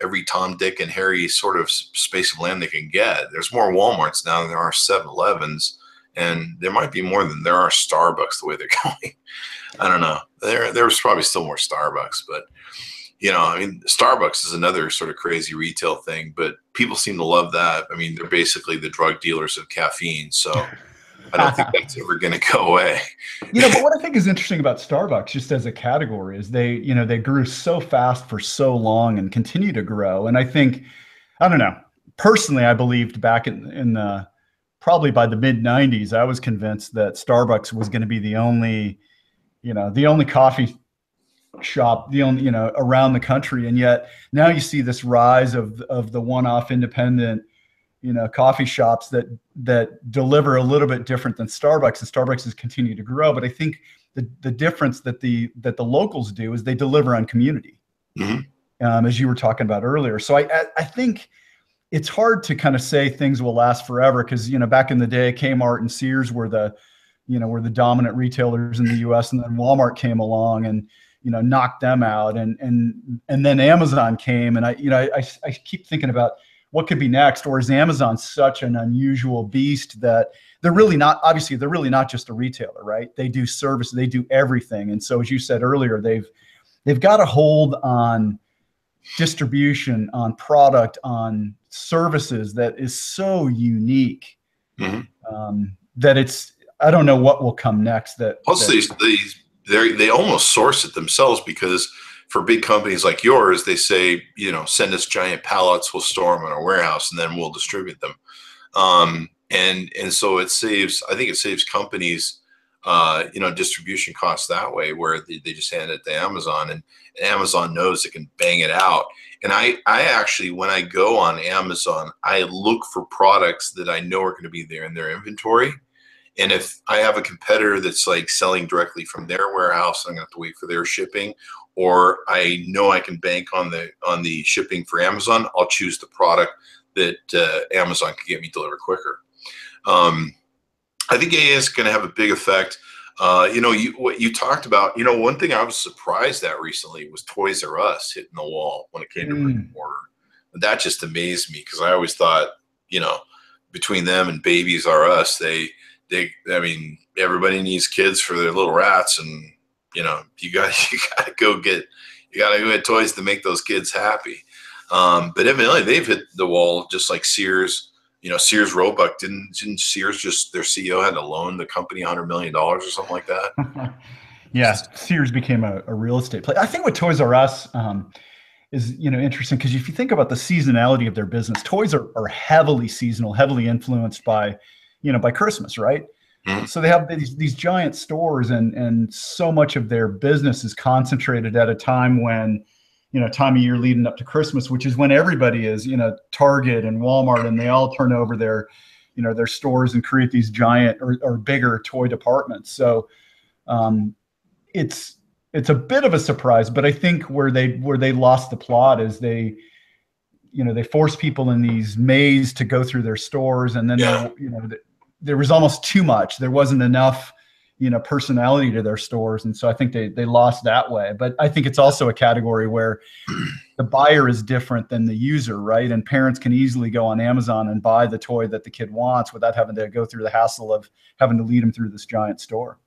every Tom, Dick, and Harry sort of space of land they can get. There's more Walmarts now than there are 7-Elevens. And there might be more than there are Starbucks the way they're going. I don't know. There's probably still more Starbucks, but Starbucks is another sort of crazy retail thing, but people seem to love that. I mean, they're basically the drug dealers of caffeine. So I don't think that's ever going to go away. But what I think is interesting about Starbucks, just as a category, is they grew so fast for so long and continue to grow. And I think, I don't know, personally, I believed back in the probably by the mid 90s, I was convinced that Starbucks was going to be the only coffee shop, around the country. And yet now you see this rise of the one-off independent, coffee shops that deliver a little bit different than Starbucks, and Starbucks has continued to grow. But I think the difference that the locals do is they deliver on community, as you were talking about earlier. So I think it's hard to kind of say things will last forever, because, back in the day, Kmart and Sears were the dominant retailers in the US, and then Walmart came along and, knocked them out. And then Amazon came, and I keep thinking about what could be next. Or is Amazon such an unusual beast that they're really not just a retailer, right? They do service, they do everything. And so, as you said earlier, they've got a hold on distribution, on product, on services that is so unique, that I don't know what will come next. They almost source it themselves, because for big companies like yours, they say, send us giant pallets, we'll store them in our warehouse, and then we'll distribute them. And so I think it saves companies, distribution costs that way, where they just hand it to Amazon, and Amazon knows it can bang it out. And I actually, when I go on Amazon, I look for products that I know are going to be there in their inventory. And if I have a competitor that's like selling directly from their warehouse, I'm going to have to wait for their shipping, or I know I can bank on the shipping for Amazon, I'll choose the product that Amazon can get me delivered quicker. I think AI is going to have a big effect. What you talked about, one thing I was surprised at recently was Toys R Us hitting the wall when it came to brick and mortar. that just amazed me, because I always thought, you know, between them and Babies R Us, I mean, everybody needs kids for their little rats, and you know, you got to go get toys to make those kids happy. But evidently they've hit the wall, just like Sears. You know, Sears Roebuck, didn't Sears just, their CEO had to loan the company $100 million or something like that? Yeah, Sears became a real estate play. I think with Toys R Us is, you know, interesting, because if you think about the seasonality of their business, toys are heavily seasonal, heavily influenced by, you know, by Christmas, right? Mm-hmm. So they have these giant stores, and so much of their business is concentrated at a time when, you know, time of year leading up to Christmas, which is when everybody is, you know, Target and Walmart, and they all turn over their, you know, their stores and create these giant or bigger toy departments. So it's a bit of a surprise, but I think where they lost the plot is they force people in these mazes to go through their stores, and then there was almost too much. There wasn't enough, you know, personality to their stores, and so I think they lost that way. But I think it's also a category where the buyer is different than the user, right? And parents can easily go on Amazon and buy the toy that the kid wants without having to go through the hassle of having to lead them through this giant store.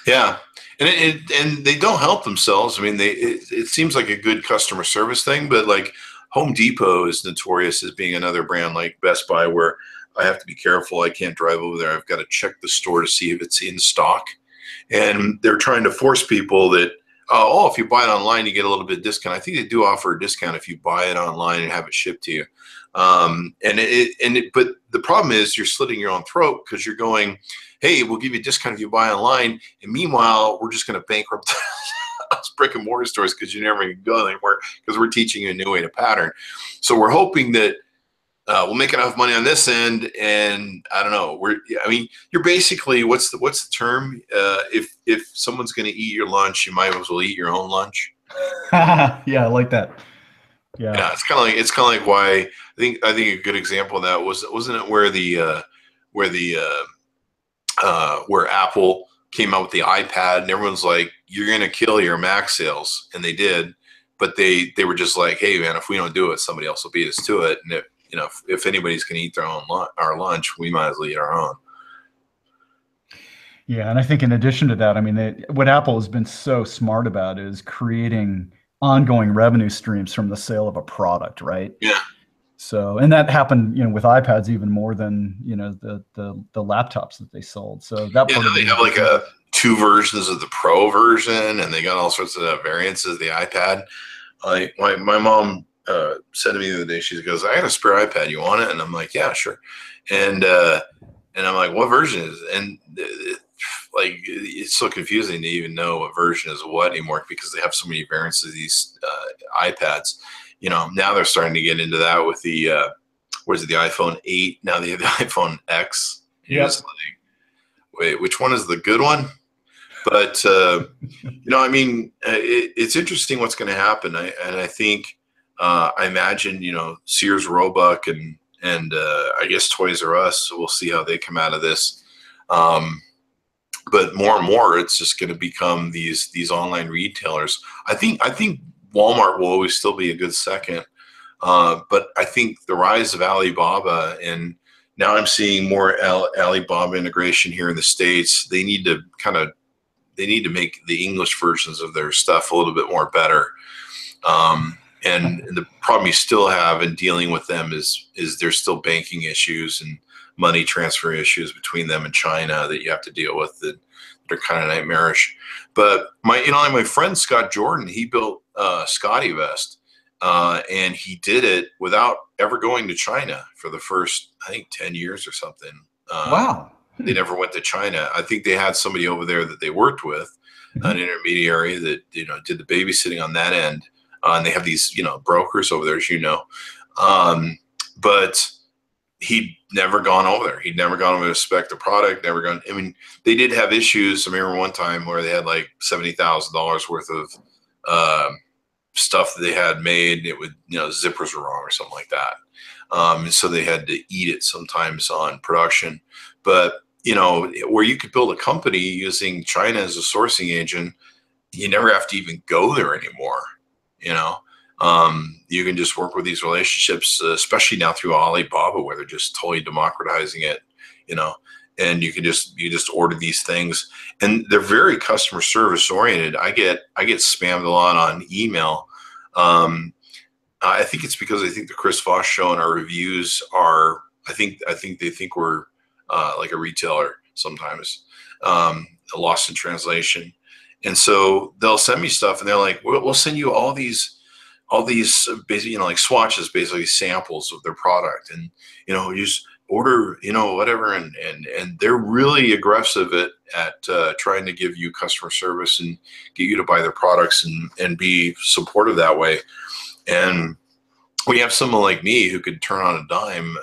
Yeah, and they don't help themselves. I mean, it seems like a good customer service thing, but like Home Depot is notorious as being another brand like Best Buy, where I have to be careful. I can't drive over there. I've got to check the store to see if it's in stock. And they're trying to force people that, if you buy it online, you get a little bit of discount. I think they do offer a discount if you buy it online and have it shipped to you. But the problem is you're slitting your own throat, because you're going, hey, we'll give you a discount if you buy online. And meanwhile, we're just going to bankrupt those brick and mortar stores, because you're never going to go anywhere, because we're teaching you a new way to pattern. So we're hoping that we'll make enough money on this end, and I don't know. You're basically, what's the term? If someone's going to eat your lunch, you might as well eat your own lunch. Yeah, I like that. Yeah, it's kind of like why I think a good example of that wasn't it where Apple came out with the iPad, and everyone's like, you're going to kill your Mac sales, and they did, but they were just like, hey man, if we don't do it, somebody else will beat us to it, and if anybody's going to eat our lunch, we might as well eat our own. Yeah, and I think in addition to that, I mean, what Apple has been so smart about is creating ongoing revenue streams from the sale of a product, right? Yeah. So, and that happened, you know, with iPads even more than, you know, the laptops that they sold. So that part of they have like two versions of the Pro version, and they got all sorts of variants of the iPad. My mom said to me the other day, she goes, I got a spare iPad, you want it? And I'm like, yeah, sure. And I'm like, what version is it? And it's so confusing to even know what version is what anymore, because they have so many variants of these iPads. You know, now they're starting to get into that with the the iPhone 8. Now they have the iPhone X. Yes. Like, wait, which one is the good one? But it's interesting what's going to happen. I think I imagine, you know, Sears Roebuck and I guess Toys R Us. So we'll see how they come out of this. But more and more, it's just going to become these online retailers. I think Walmart will always still be a good second, but I think the rise of Alibaba, and now I'm seeing more Alibaba integration here in the States. They need to make the English versions of their stuff a little bit more better. And the problem you still have in dealing with them is there's still banking issues and money transfer issues between them and China that you have to deal with that are kind of nightmarish. But my friend Scott Jordan, he built Scotty Vest, and he did it without ever going to China for the first, I think, 10 years or something. Wow. They never went to China. I think they had somebody over there that they worked with, an intermediary that, you know, did the babysitting on that end. And they have these, you know, brokers over there, as you know. But he'd never gone over there. He'd never gone over to inspect the product, never gone. I mean, they did have issues. I remember one time where they had like $70,000 worth of stuff that they had made. It would, you know, zippers were wrong or something like that. And so they had to eat it sometimes on production. But, you know, where you could build a company using China as a sourcing agent, you never have to even go there anymore, you know. You can just work with these relationships, especially now through Alibaba, where they're just totally democratizing it, and you just order these things, and they're very customer service oriented. I get spammed a lot on email. I think it's because I think the Chris Voss Show and our reviews are, I think they think we're like a retailer sometimes, lost in translation. And so they'll send me stuff and they're like, we'll send you all these basically, like Squatch is basically samples of their product, and, you just order, whatever. And they're really aggressive at trying to give you customer service and get you to buy their products and be supportive that way. And when you have someone like me who could turn on a dime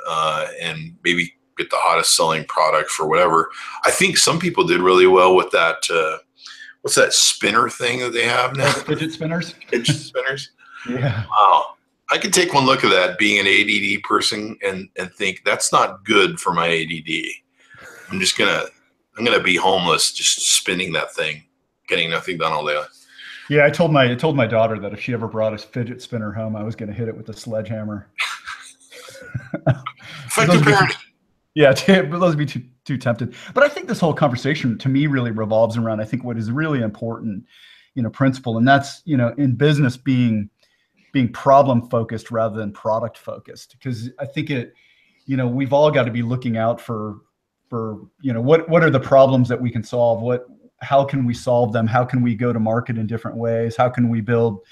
and maybe get the hottest selling product for whatever, I think some people did really well with that. What's that spinner thing that they have now? Fidget spinners? Fidget spinners. Yeah. Wow. I could take one look at that being an ADD person and think that's not good for my ADD. I'm going to be homeless just spinning that thing, getting nothing done all day. Yeah, I told my daughter that if she ever brought a fidget spinner home, I was going to hit it with a sledgehammer. Effective parent. Yeah, but those would be too tempted. But I think this whole conversation to me really revolves around, I think, what is really important, principle, and that's, in business being problem focused rather than product focused. Because I think we've all got to be looking out for what are the problems that we can solve? How can we solve them? How can we go to market in different ways? How can we build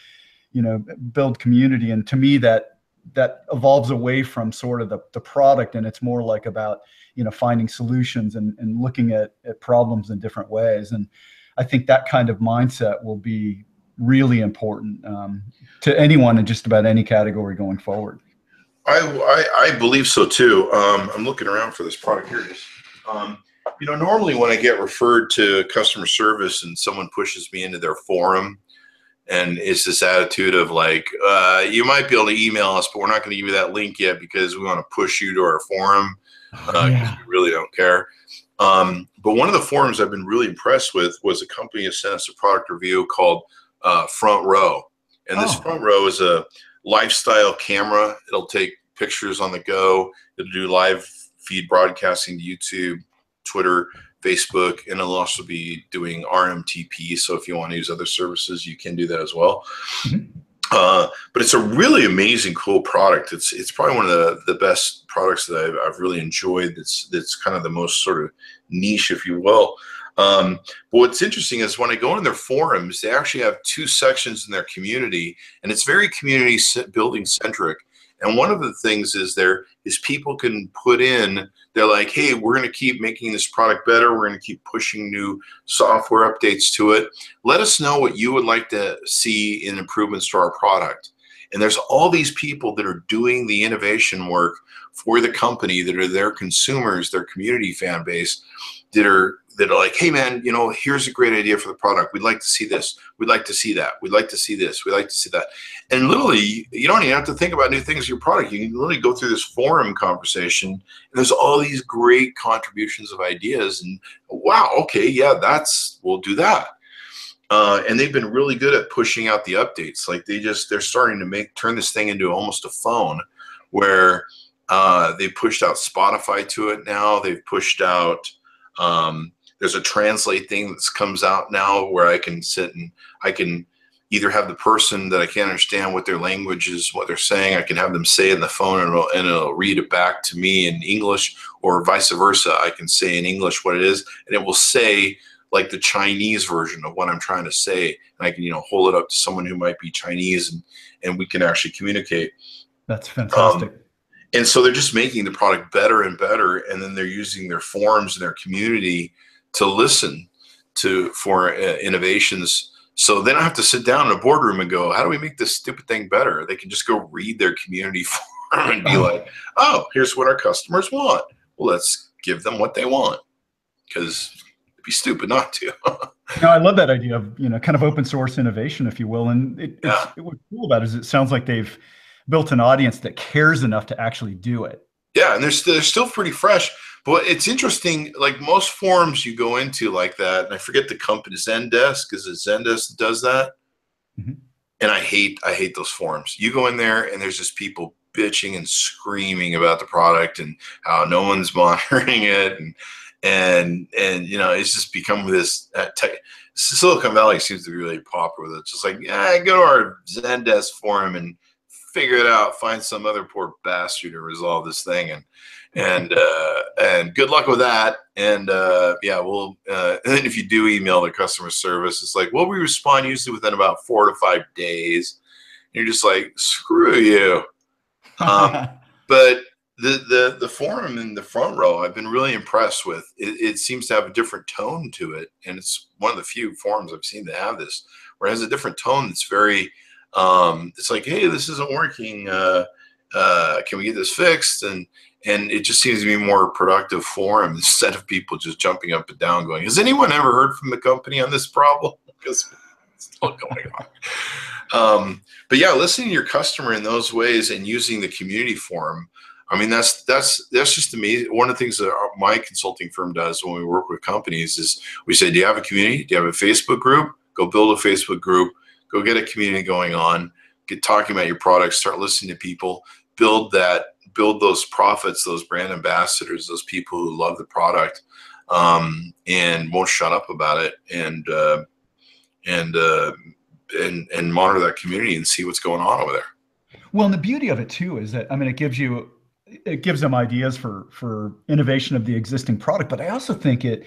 community? And to me, that evolves away from sort of the product, and it's more like about, finding solutions and looking at problems in different ways. And I think that kind of mindset will be really important to anyone in just about any category going forward. I believe so too. I'm looking around for this product. Here it is. Normally when I get referred to customer service and someone pushes me into their forum, and it's this attitude of like, you might be able to email us, but we're not going to give you that link yet because we want to push you to our forum because we really don't care. But one of the forums I've been really impressed with was a company that sent us a product review called Front Row. And this Front Row is a lifestyle camera. It'll take pictures on the go. It'll do live feed broadcasting to YouTube, Twitter, Facebook, and it'll also be doing RMTP. So if you want to use other services, you can do that as well. Mm-hmm. But it's a really amazing, cool product. It's probably one of the best products that I've really enjoyed. That's kind of the most sort of niche, if you will. But what's interesting is when I go in their forums, they actually have two sections in their community, and it's very community building centric. And one of the things is people can put in, they're like, hey, we're going to keep making this product better. We're going to keep pushing new software updates to it. Let us know what you would like to see in improvements to our product. And there's all these people that are doing the innovation work for the company, that are their consumers, their community fan base, that are like, hey man, here's a great idea for the product. We'd like to see this. We'd like to see that. We'd like to see this. We'd like to see that. And literally, you don't even have to think about new things in your product. You can literally go through this forum conversation, and there's all these great contributions of ideas. And wow, okay, yeah, we'll do that. And they've been really good at pushing out the updates. Like they're starting to turn this thing into almost a phone, where they pushed out Spotify to it now. They've pushed out. There's a translate thing that comes out now where I can sit and I can either have the person that I can't understand what their language is, what they're saying, I can have them say in the phone and it'll read it back to me in English, or vice versa. I can say in English what it is, and it will say like the Chinese version of what I'm trying to say. And I can, hold it up to someone who might be Chinese, and we can actually communicate. That's fantastic. And so they're just making the product better and better. And then they're using their forums and their community to listen for innovations. So they don't have to sit down in a boardroom and go, how do we make this stupid thing better? They can just go read their community forum and be like, oh, here's what our customers want. Well, let's give them what they want, because it'd be stupid not to. No, I love that idea of, kind of open source innovation, if you will. And what's cool about it is it sounds like they've built an audience that cares enough to actually do it. Yeah, and they're still pretty fresh. But it's interesting, like most forums you go into like that, and I forget the company, Zendesk, is it Zendesk that does that? Mm-hmm. And I hate those forums. You go in there and there's just people bitching and screaming about the product and how no one's monitoring it, and you know, it's just become this Silicon Valley seems to be really popular with it. It's just like, yeah, go to our Zendesk forum and figure it out, find some other poor bastard to resolve this thing, and good luck with that. And yeah, we'll and then if you do email the customer service, it's like, well, we respond usually within about 4 to 5 days. And you're just like, screw you. But the forum in the front row, I've been really impressed with. It seems to have a different tone to it, and it's one of the few forums I've seen that have this, where it has a different tone that's very, it's like, hey, this isn't working. Can we get this fixed? And it just seems to be a more productive forum instead of people just jumping up and down going, has anyone ever heard from the company on this problem? Because it's still going on. But yeah, listening to your customer in those ways and using the community forum, I mean, that's just amazing. One of the things that my consulting firm does when we work with companies is we say, do you have a community? Do you have a Facebook group? Go build a Facebook group. Go get a community going on. Get talking about your products. Start listening to people. Build those profits, those brand ambassadors, those people who love the product and won't shut up about it, and monitor that community and see what's going on over there. Well, and the beauty of it too is that, I mean, it gives them ideas for innovation of the existing product, but I also think it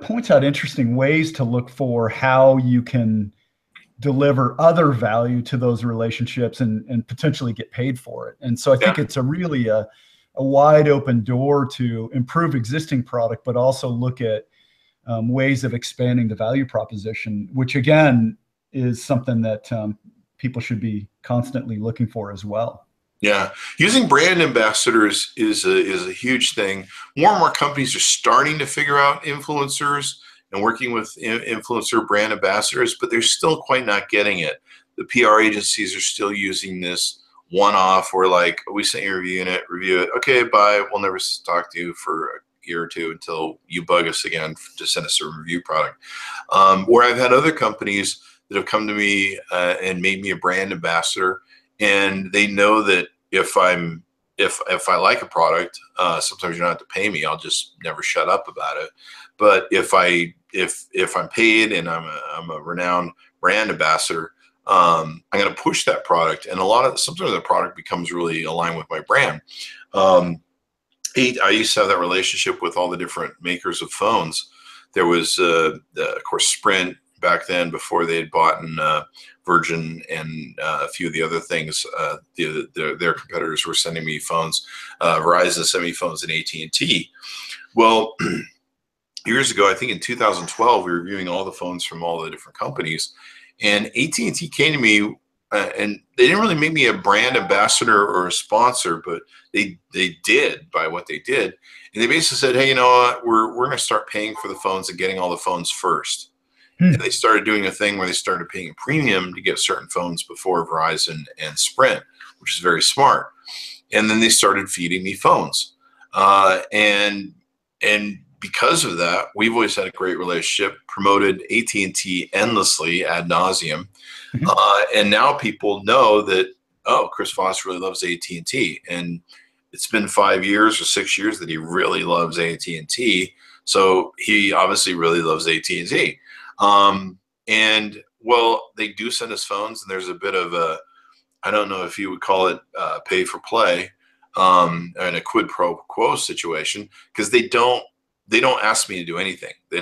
points out interesting ways to look for how you can deliver other value to those relationships and potentially get paid for it. And so I think it's a really a wide open door to improve existing product, but also look at ways of expanding the value proposition, which again is something that people should be constantly looking for as well. Yeah, using brand ambassadors is a huge thing. More and more companies are starting to figure out influencers and working with influencer brand ambassadors, but they're still quite not getting it. The PR agencies are still using this one-off, where like, we sent you a review it, okay, bye, we'll never talk to you for a year or two until you bug us again to send us a review product. Where I've had other companies that have come to me and made me a brand ambassador, and they know that if I like a product, sometimes you don't have to pay me. I'll just never shut up about it. But if I'm paid and I'm a renowned brand ambassador, I'm going to push that product, and sometimes the product becomes really aligned with my brand. I used to have that relationship with all the different makers of phones. There was, of course, Sprint back then, before they had bought Virgin and a few of the other things. Their competitors were sending me phones. Verizon sent me phones, and AT&T. Well, years ago, I think in 2012, we were reviewing all the phones from all the different companies, and AT&T came to me, and they didn't really make me a brand ambassador or a sponsor, but they did by what they did. And they basically said, hey, you know what, we're going to start paying for the phones and getting all the phones first. And they started doing a thing where they started paying a premium to get certain phones before Verizon and Sprint, which is very smart. And then they started feeding me phones. And because of that, we've always had a great relationship, promoted AT&T endlessly ad nauseum. And now people know that, oh, Chris Voss really loves AT&T. And it's been 5 years or 6 years that he really loves AT&T. So he obviously really loves AT&T. And well, they do send us phones, and there's a bit of a, I don't know if you would call it pay for play, and a quid pro quo situation, because they don't ask me to do anything. They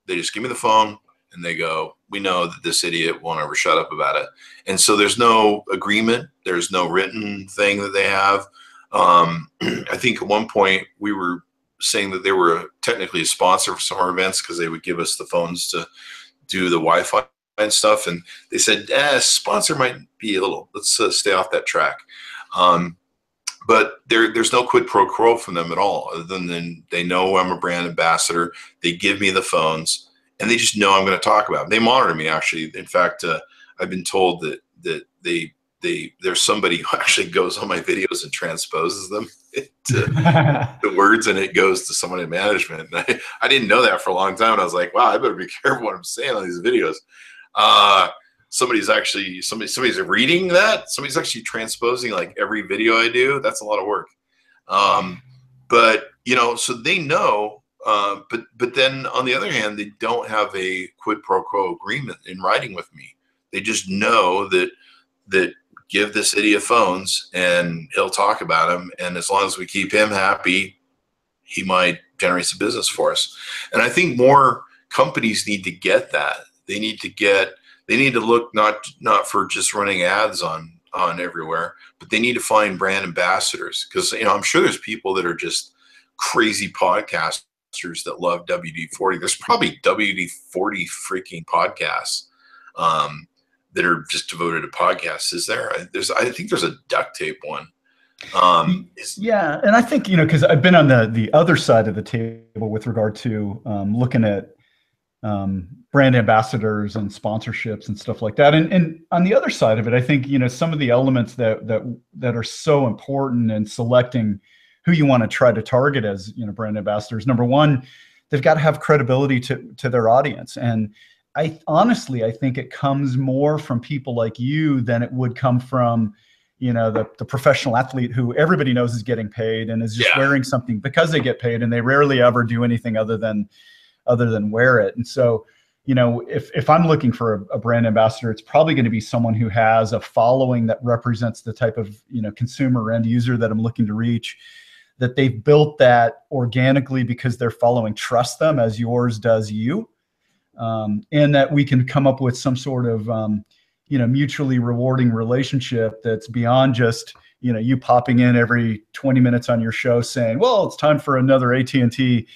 just give me the phone and they go, we know that this idiot won't ever shut up about it. And so there's no agreement. There's no written thing that they have. I think at one point we were saying that they were technically a sponsor for some of our events because they would give us the phones to do the Wi-Fi and stuff. And they said, sponsor might be a little, let's stay off that track. But there's no quid pro quo from them at all, other than they know I'm a brand ambassador. They give me the phones, and they just know I'm going to talk about them. They monitor me, actually. In fact, I've been told that there's somebody who actually goes on my videos and transposes them to the words, and it goes to someone in management. And I didn't know that for a long time. And I was like, wow, I better be careful what I'm saying on these videos. somebody's reading that. Somebody's actually transposing like every video I do. That's a lot of work. But so they know. But then on the other hand, they don't have a quid pro quo agreement in writing with me. They just know that give this idiot phones and he'll talk about them. And as long as we keep him happy, he might generate some business for us. And I think more companies need to get that. They need to look not for just running ads on everywhere, but they need to find brand ambassadors. Because I'm sure there's people that are just crazy podcasters that love WD-40. There's probably WD-40 freaking podcasts that are just devoted to podcasts. Is there? I think there's a duct tape one. Yeah, and I think because I've been on the other side of the table with regard to looking at brand ambassadors and sponsorships and stuff like that. And on the other side of it, I think some of the elements that are so important in selecting who you want to try to target as brand ambassadors. Number one, they've got to have credibility to their audience. And I honestly think it comes more from people like you than it would come from the professional athlete who everybody knows is getting paid and is just wearing something because they get paid, and they rarely ever do anything other than wear it. And so if I'm looking for a brand ambassador, it's probably going to be someone who has a following that represents the type of consumer end user that I'm looking to reach, that they've built that organically because their following trusts them as yours does you. And that we can come up with some sort of, mutually rewarding relationship that's beyond just, you popping in every 20 minutes on your show saying, well, it's time for another AT&T,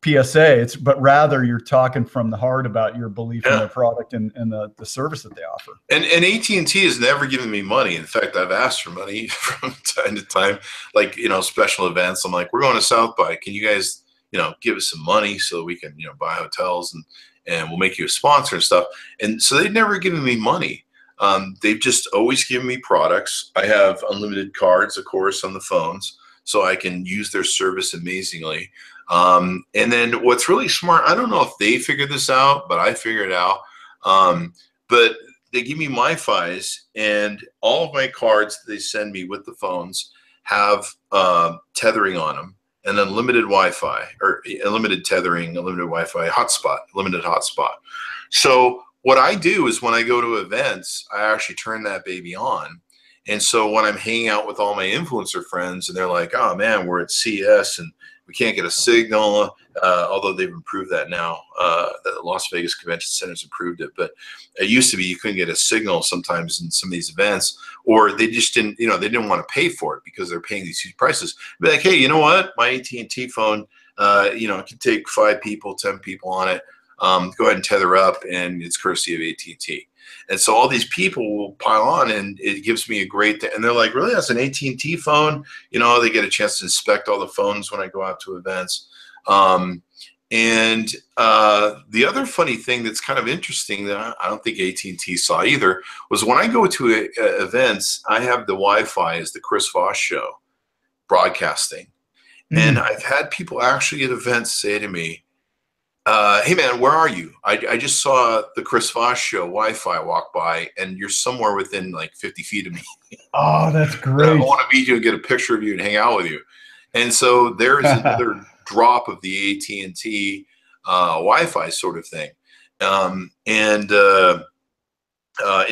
PSA. But rather you're talking from the heart about your belief in their product and the service that they offer. And AT&T has never given me money. In fact, I've asked for money from time to time, like, special events. I'm like, we're going to South by. Can you guys give us some money so we can, buy hotels and we'll make you a sponsor and stuff. And so they've never given me money. They've just always given me products. I have unlimited cards, of course, on the phones, so I can use their service amazingly. And then what's really smart, I don't know if they figured this out, but I figured it out. But they give me MiFis, and all of my cards that they send me with the phones have tethering on them. And unlimited Wi-Fi, or unlimited tethering, unlimited Wi-Fi, limited hotspot. So what I do is when I go to events, I actually turn that baby on. And so when I'm hanging out with all my influencer friends and they're like, oh man, we're at CS and we can't get a signal, although they've improved that now. The Las Vegas Convention Center's improved it, but it used to be you couldn't get a signal sometimes in some of these events, or they just didn't, they didn't want to pay for it because they're paying these huge prices. Be like, hey, you know what? My AT&T phone, it can take 5 people, 10 people on it. Go ahead and tether up, and it's courtesy of AT&T. And so all these people will pile on, and it gives me a great and they're like, really, that's an AT&T phone? They get a chance to inspect all the phones when I go out to events. And the other funny thing that's kind of interesting that I don't think AT&T saw either was when I go to events, I have the Wi-Fi as the Chris Voss Show broadcasting. And I've had people actually at events say to me, hey man, where are you? I just saw the Chris Voss Show Wi-Fi walk by, and you're somewhere within like 50 feet of me. Oh, that's great. I want to meet you and get a picture of you and hang out with you. And so there is another drop of the AT&T Wi-Fi sort of thing. In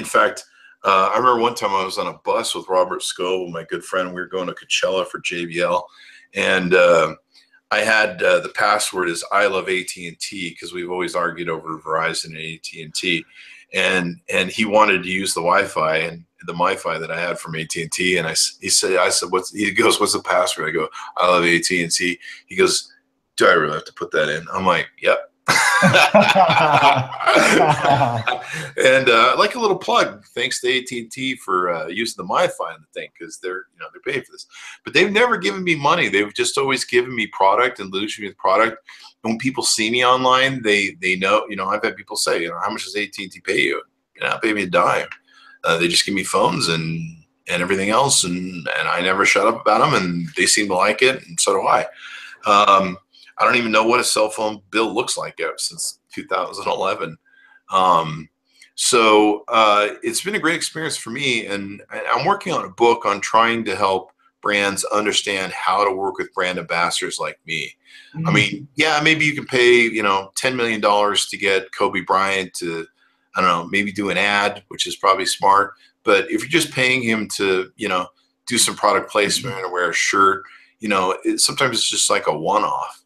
fact, I remember one time I was on a bus with Robert Scoble, my good friend. We were going to Coachella for JBL, and I had the password is I love AT&T because we've always argued over Verizon and AT&T, and he wanted to use the Wi-Fi and the MiFi that I had from AT&T, and I said, what's the password? I go, I love AT&T. He goes, do I really have to put that in? I'm like, yep. And like a little plug, thanks to AT&T for using the MiFi in the thing, because they're paying for this. But they've never given me money. They've just always given me product and illusion me with product. And when people see me online, they know. I've had people say, how much does AT&T pay you? Pay me a dime. They just give me phones and everything else, and I never shut up about them, and they seem to like it, and so do I. I don't even know what a cell phone bill looks like since 2011. So it's been a great experience for me, and I'm working on a book on trying to help brands understand how to work with brand ambassadors like me. I mean, yeah, maybe you can pay, $10 million to get Kobe Bryant to, I don't know, maybe do an ad, which is probably smart. But if you're just paying him to, do some product placement or wear a shirt, sometimes it's just like a one-off.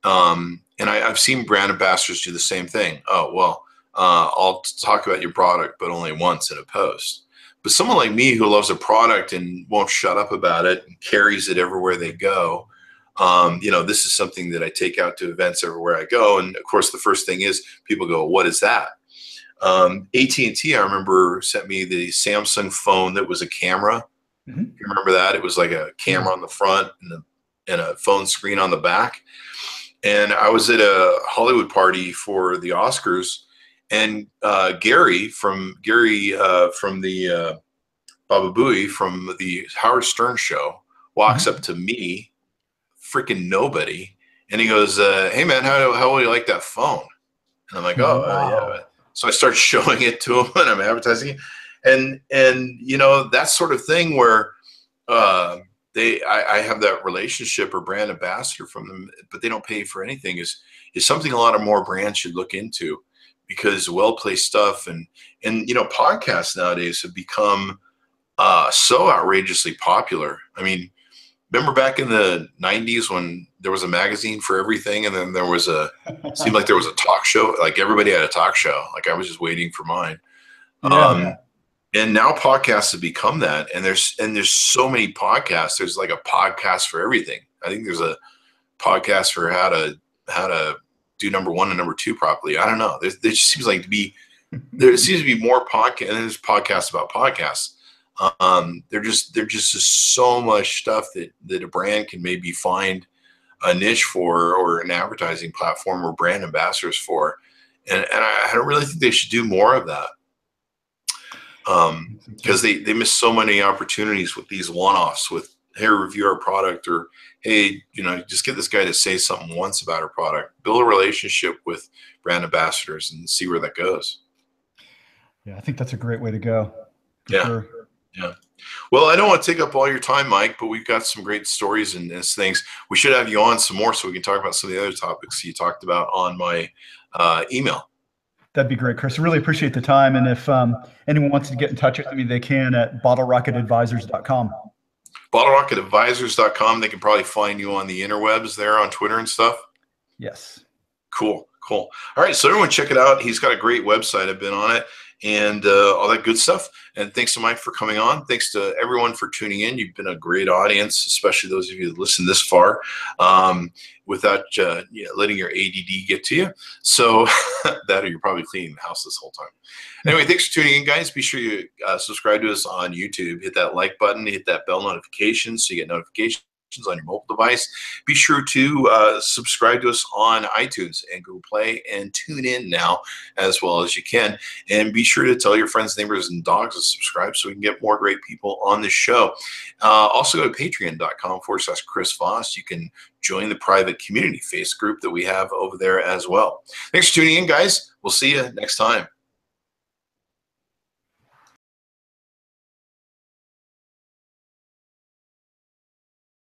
And I've seen brand ambassadors do the same thing. Oh, well, I'll talk about your product, but only once in a post. But someone like me who loves a product and won't shut up about it and carries it everywhere they go, this is something that I take out to events everywhere I go. And of course, the first thing is people go, what is that? AT&T, I remember, sent me the Samsung phone that was a camera. You remember that? It was like a camera on the front and a phone screen on the back. And I was at a Hollywood party for the Oscars, and Gary from the Baba Booey from the Howard Stern show walks up to me, freaking nobody, and he goes, "Hey man, how will you like that phone?" And I'm like, "Oh, yeah." So I start showing it to him, and I'm advertising it, and that sort of thing where I have that relationship or brand ambassador from them, but they don't pay for anything is something a lot of more brands should look into, because well-placed stuff and podcasts nowadays have become so outrageously popular. I mean, remember back in the 90s when there was a magazine for everything, and then there was seemed like there was a talk show, like everybody had a talk show. Like I was just waiting for mine. And now podcasts have become that, and there's so many podcasts. There's like a podcast for everything. I think there's a podcast for how to do number 1 and number 2 properly. I don't know. There just seems like there seems to be more podcast, and there's podcasts about podcasts. There's just so much stuff that a brand can maybe find a niche for, or an advertising platform or brand ambassadors for, and I don't really think they should do more of that. Because they miss so many opportunities with these one-offs with, hey, review our product, or hey, just get this guy to say something once about our product. Build a relationship with brand ambassadors and see where that goes. Yeah, I think that's a great way to go. Yeah. Sure. Yeah. Well, I don't want to take up all your time, Mike, but we've got some great stories and things. We should have you on some more so we can talk about some of the other topics you talked about on my email. That'd be great, Chris. I really appreciate the time. And if anyone wants to get in touch with me, they can at bottlerocketadvisors.com. Bottlerocketadvisors.com. They can probably find you on the interwebs there on Twitter and stuff. Yes. Cool. All right. So everyone check it out. He's got a great website. I've been on it and all that good stuff. And thanks to Mike for coming on. Thanks to everyone for tuning in. You've been a great audience, especially those of you that listen this far without letting your ADD get to you. So that, or you're probably cleaning the house this whole time. Anyway, thanks for tuning in, guys. Be sure you subscribe to us on YouTube. Hit that like button. Hit that bell notification so you get notifications on your mobile device. Be sure to subscribe to us on iTunes and Google Play, and tune in now as well as you can. And be sure to tell your friends, neighbors, and dogs to subscribe so we can get more great people on the show. Also go to patreon.com/Chris Voss. You can join the private community Facebook group that we have over there as well. Thanks for tuning in, guys. We'll see you next time.